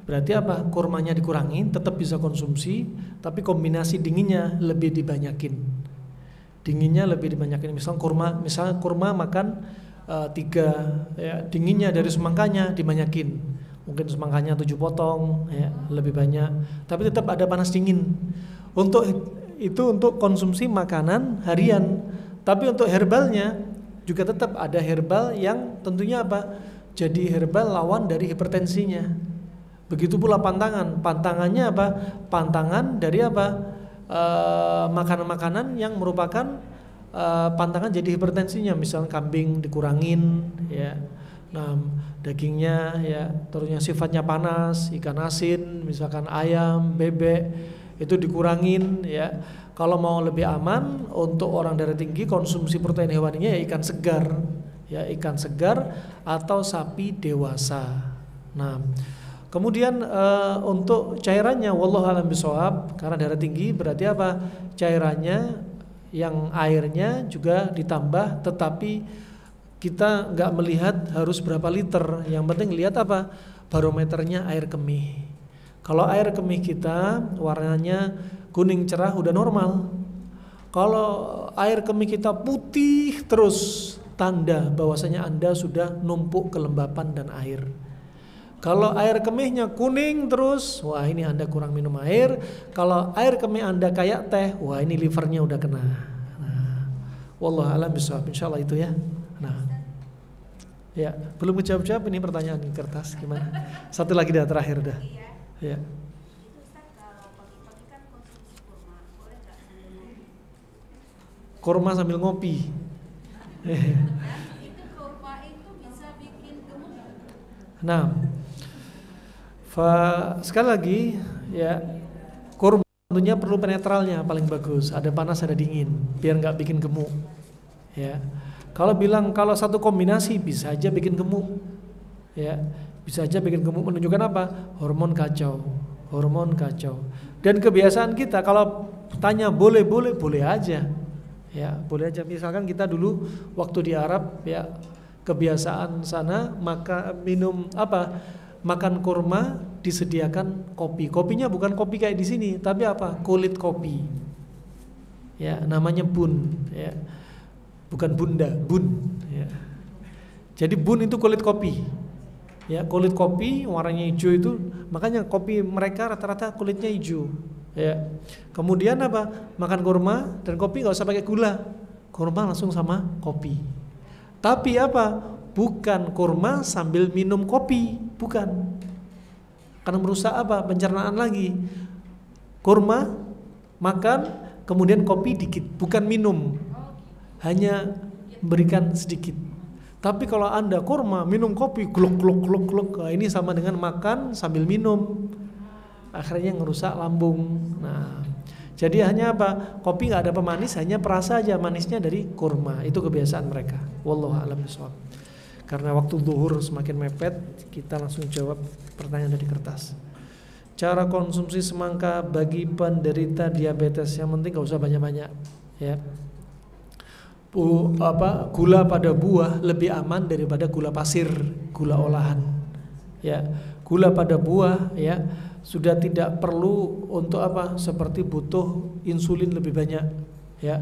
[SPEAKER 1] berarti apa? Kurmanya dikurangi, tetap bisa konsumsi, tapi kombinasi dinginnya lebih dibanyakin. Dinginnya lebih dibanyakin. Misalnya kurma makan 3, ya, dinginnya dari semangkanya dibanyakin. Mungkin semangkanya 7 potong, ya, lebih banyak. Tapi tetap ada panas dingin. Untuk itu untuk konsumsi makanan harian. Tapi untuk herbalnya juga tetap ada herbal yang tentunya apa? Jadi herbal lawan dari hipertensinya. Begitu pula pantangan. Pantangannya apa? Pantangan dari apa? Makanan-makanan yang merupakan pantangan jadi hipertensinya. Misalnya kambing dikurangin, ya. Nah, dagingnya ya terusnya sifatnya panas, ikan asin, misalkan ayam, bebek itu dikurangin ya. Kalau mau lebih aman untuk orang darah tinggi, konsumsi protein hewaninya ya ikan segar. Ya, ikan segar atau sapi dewasa. Nah, kemudian untuk cairannya wallahu a'lam bishawab, karena darah tinggi berarti apa? Cairannya yang airnya juga ditambah, tetapi kita nggak melihat harus berapa liter, yang penting lihat apa? Barometernya air kemih. Kalau air kemih kita warnanya kuning cerah udah normal. Kalau air kemih kita putih terus, tanda bahwasanya Anda sudah numpuk kelembapan dan air. Kalau air kemihnya kuning terus, wah ini Anda kurang minum air. Kalau air kemih Anda kayak teh, wah ini livernya udah kena. Nah, wallahu a'lam bishawab. Insyaallah itu ya. Nah, ya belum jawab ini pertanyaan di kertas gimana? Satu lagi dah terakhir dah. Ya.
[SPEAKER 2] Itu Ustaz, kalau pagi-pagi kan konsumsi kurma, boleh nggak sambil ngopi?
[SPEAKER 1] Kurma sambil ngopi.
[SPEAKER 2] Itu kurma itu bisa bikin gemuk.
[SPEAKER 1] Nah, sekali lagi ya, kurma tentunya perlu penetralnya paling bagus. Ada panas ada dingin, biar nggak bikin gemuk. Ya. Kalau satu kombinasi bisa aja bikin gemuk, ya bisa aja bikin gemuk, menunjukkan apa? Hormon kacau. Dan kebiasaan kita kalau tanya boleh aja, ya boleh aja. Misalkan kita dulu waktu di Arab, ya kebiasaan sana maka minum apa? Makan kurma disediakan kopi. Kopinya bukan kopi kayak di sini, tapi apa? Kulit kopi, ya namanya bun, ya. Bukan bunda, bun ya. Jadi bun itu kulit kopi. Ya, kulit kopi warnanya hijau itu, makanya kopi mereka rata-rata kulitnya hijau. Ya. Kemudian apa? Makan kurma dan kopi enggak usah pakai gula. Kurma langsung sama kopi. Tapi apa? Bukan kurma sambil minum kopi, bukan. Karena merusak apa? Pencernaan lagi. Kurma makan kemudian kopi dikit, bukan minum. Hanya berikan sedikit. Tapi kalau Anda kurma minum kopi gluk, ini sama dengan makan sambil minum. Akhirnya ngerusak lambung. Nah, Jadi hanya apa? Kopi nggak ada pemanis, hanya perasa aja manisnya dari kurma. Itu kebiasaan mereka. Wallahu a'lam bishawab. Karena waktu zuhur semakin mepet, kita langsung jawab pertanyaan dari kertas. Cara konsumsi semangka bagi penderita diabetes, yang penting nggak usah banyak-banyak, ya. Gula pada buah lebih aman daripada gula pasir, gula olahan. Ya, gula pada buah, ya, sudah tidak perlu untuk apa? Seperti butuh insulin lebih banyak, ya.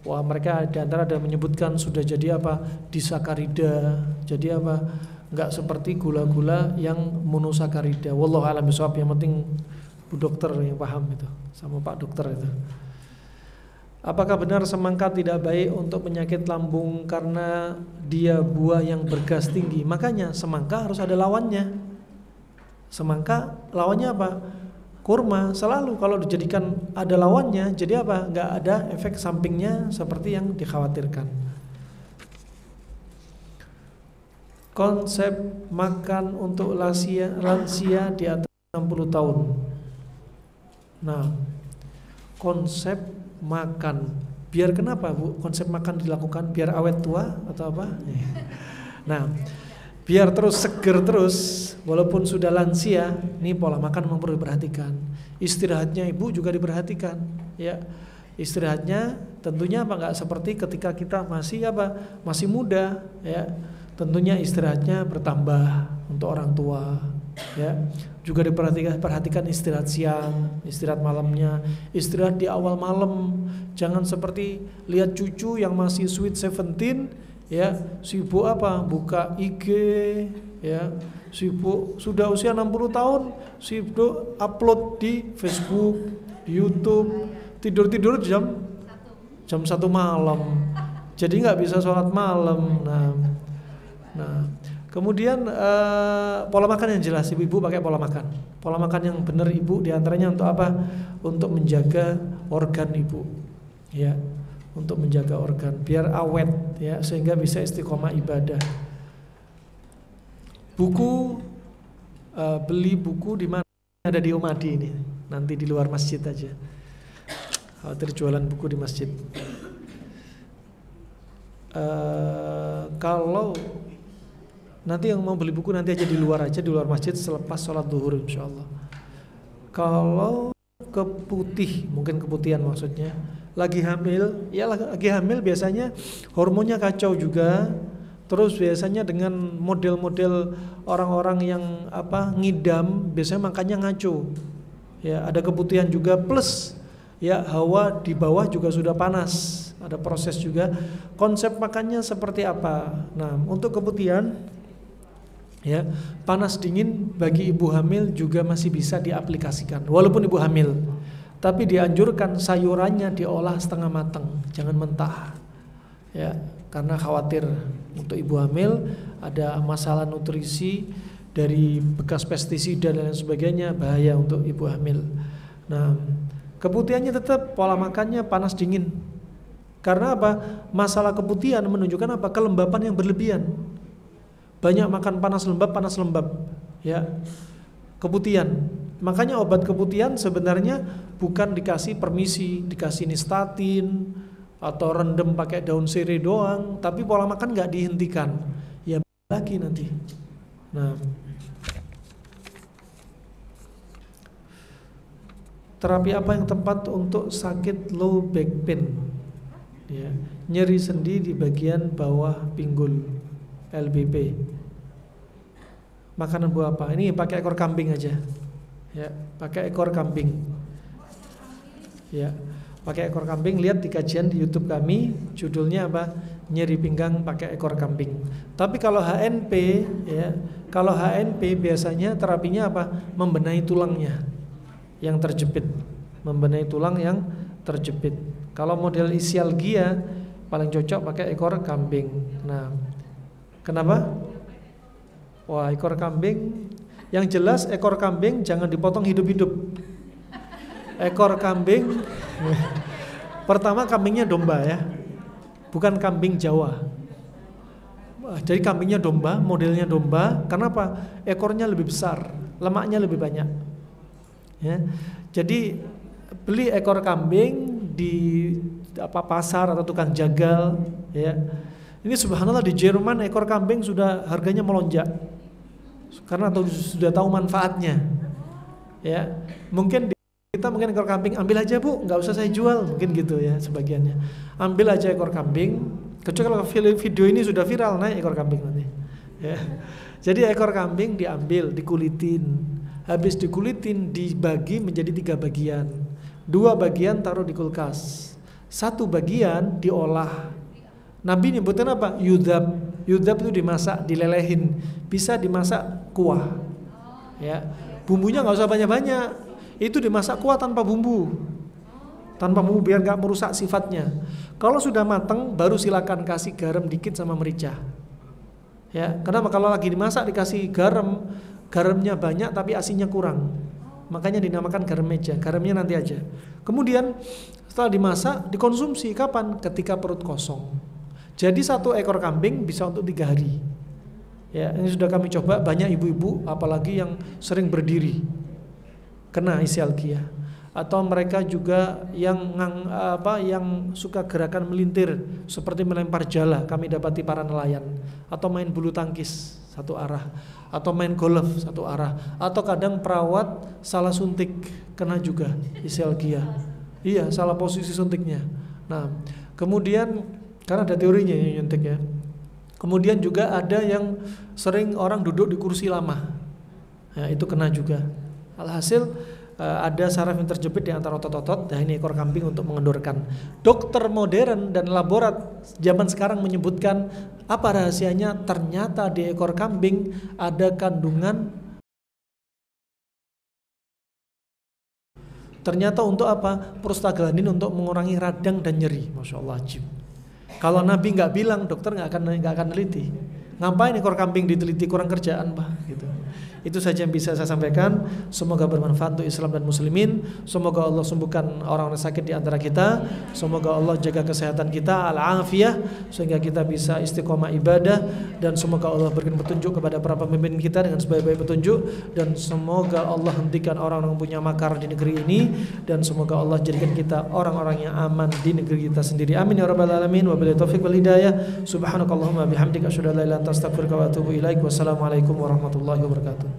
[SPEAKER 1] Wah, mereka di antara ada menyebutkan sudah jadi apa? Disakarida. Jadi apa? Enggak seperti gula-gula yang monosakarida. Wallahu a'lam bishawab. Yang penting Bu Dokter yang paham itu, sama Pak Dokter itu. Apakah benar semangka tidak baik untuk penyakit lambung karena dia buah yang bergas tinggi? Makanya semangka harus ada lawannya. Semangka lawannya apa? Kurma. Selalu kalau dijadikan ada lawannya, jadi apa? Nggak ada efek sampingnya seperti yang dikhawatirkan. Konsep makan untuk lansia di atas 60 tahun. Nah, konsep makan, biar kenapa Bu? Konsep makan dilakukan biar awet tua atau apa? Nah, biar terus seger terus, walaupun sudah lansia, ini pola makan memang perlu diperhatikan. Istirahatnya ibu juga diperhatikan, ya. Istirahatnya tentunya apa? Nggak seperti ketika kita masih apa? Masih muda, ya. Tentunya istirahatnya bertambah untuk orang tua, ya. Juga perhatikan istirahat siang, istirahat malamnya, istirahat di awal malam. Jangan seperti lihat cucu yang masih sweet 17, ya, sibuk apa? Buka IG, ya, sibuk sudah usia 60 tahun, sibuk upload di Facebook, di YouTube, tidur jam 1 malam. Jadi nggak bisa sholat malam. Nah, kemudian pola makan yang jelas, ibu pakai pola makan. Pola makan yang benar ibu diantaranya untuk apa? Untuk menjaga organ ibu, ya. Untuk menjaga organ biar awet, ya, sehingga bisa istiqomah ibadah. Buku, beli buku di mana? Ada di Umadi ini, nanti di luar masjid aja. Khawatir jualan buku di masjid. Kalau nanti yang mau beli buku nanti aja di luar masjid selepas sholat zuhur insyaallah. Kalau keputih, mungkin keputihan maksudnya, lagi hamil, ya lagi hamil biasanya hormonnya kacau juga. Terus biasanya dengan model-model orang-orang yang apa ngidam, biasanya makannya ngaco. Ya, ada keputihan juga plus ya hawa di bawah juga sudah panas. Ada proses juga. Konsep makannya seperti apa? Nah, untuk keputihan, ya, panas dingin bagi ibu hamil juga masih bisa diaplikasikan walaupun ibu hamil. Tapi dianjurkan sayurannya diolah setengah matang, jangan mentah. Ya, karena khawatir untuk ibu hamil ada masalah nutrisi dari bekas pestisida dan lain sebagainya, bahaya untuk ibu hamil. Nah, keputihannya tetap pola makannya panas dingin. Karena apa? Masalah keputihan menunjukkan apa? Kelembapan yang berlebihan. Banyak makan panas lembab, ya. Keputihan. Makanya obat keputihan sebenarnya bukan dikasih permisi, dikasih nistatin atau rendem pakai daun sirih doang, tapi pola makan nggak dihentikan. Ya lagi nanti. Nah, terapi apa yang tepat untuk sakit low back pain? Ya, nyeri sendi di bagian bawah pinggul, LBP. Makanan buah apa? Ini pakai ekor kambing aja. Ya, pakai ekor kambing. Ya, pakai ekor kambing. Lihat di kajian di YouTube kami, judulnya apa? Nyeri pinggang pakai ekor kambing. Tapi kalau HNP, ya, kalau HNP biasanya terapinya apa? Membenahi tulangnya yang terjepit. Membenahi tulang yang terjepit. Kalau model isialgia paling cocok pakai ekor kambing. Nah, kenapa? Wah, ekor kambing. Yang jelas ekor kambing jangan dipotong hidup-hidup. Ekor kambing pertama kambingnya domba ya. Bukan kambing Jawa. Jadi kambingnya domba, modelnya domba. Kenapa? Ekornya lebih besar, lemaknya lebih banyak. Ya. Jadi beli ekor kambing di pasar atau tukang jagal, ya. Ini subhanallah di Jerman ekor kambing sudah harganya melonjak karena sudah tahu manfaatnya. Ya, mungkin kita mungkin ekor kambing ambil aja Bu, nggak usah saya jual, mungkin gitu ya sebagiannya. Ambil aja ekor kambing, kecuali kalau video ini sudah viral naik ekor kambing nanti. Ya. Jadi ekor kambing diambil, dikulitin, habis dikulitin dibagi menjadi 3 bagian, 2 bagian taruh di kulkas, 1 bagian diolah. Nabi nyebutin apa? Yudhab. Yudhab itu dimasak, dilelehin, bisa dimasak kuah. Ya, bumbunya nggak usah banyak-banyak. Itu dimasak kuah tanpa bumbu. Tanpa bumbu biar nggak merusak sifatnya. Kalau sudah matang, baru silakan kasih garam dikit sama merica. Ya, kenapa? Kalau lagi dimasak dikasih garam, garamnya banyak tapi asinnya kurang. Makanya dinamakan garam meja. Garamnya nanti aja. Kemudian setelah dimasak dikonsumsi kapan? Ketika perut kosong. Jadi 1 ekor kambing bisa untuk 3 hari. Ya, ini sudah kami coba, banyak ibu-ibu apalagi yang sering berdiri kena ischialgia, atau mereka juga yang suka gerakan melintir seperti melempar jala, kami dapati para nelayan, atau main bulu tangkis satu arah, atau main golf satu arah, atau kadang perawat salah suntik kena juga ischialgia. Iya, salah posisi suntiknya. Nah, kemudian karena ada teorinya yang nyuntik ya. Kemudian juga ada yang sering orang duduk di kursi lama, ya, itu kena juga. Alhasil ada saraf yang terjepit di antara otot-otot. Nah, ini ekor kambing untuk mengendorkan. Dokter modern dan laborat zaman sekarang menyebutkan apa rahasianya? Ternyata di ekor kambing ada kandungan. Ternyata untuk apa? Prostaglandin untuk mengurangi radang dan nyeri. Masya Allah, ajib. Kalau Nabi nggak bilang, dokter nggak akan neliti. Ngapain ekor kambing diteliti, kurang kerjaan Pak gitu. Itu saja yang bisa saya sampaikan. Semoga bermanfaat untuk Islam dan muslimin. Semoga Allah sembuhkan orang-orang sakit di antara kita. Semoga Allah jaga kesehatan kita, al-afiyah, sehingga kita bisa istiqomah ibadah. Dan semoga Allah berikan petunjuk kepada para pemimpin kita dengan sebaik-baik petunjuk. Dan semoga Allah hentikan orang-orang yang punya makar di negeri ini. Dan semoga Allah jadikan kita orang-orang yang aman di negeri kita sendiri. Amin ya rabbal alamin. Wabillahi taufiq wal hidayah. Subhanakallahumma bihamdika asyhadu an la ilaha illa anta astaghfiruka wa atubu ilaik. Wassalamualaikum warahmatullahi wabarakatuh.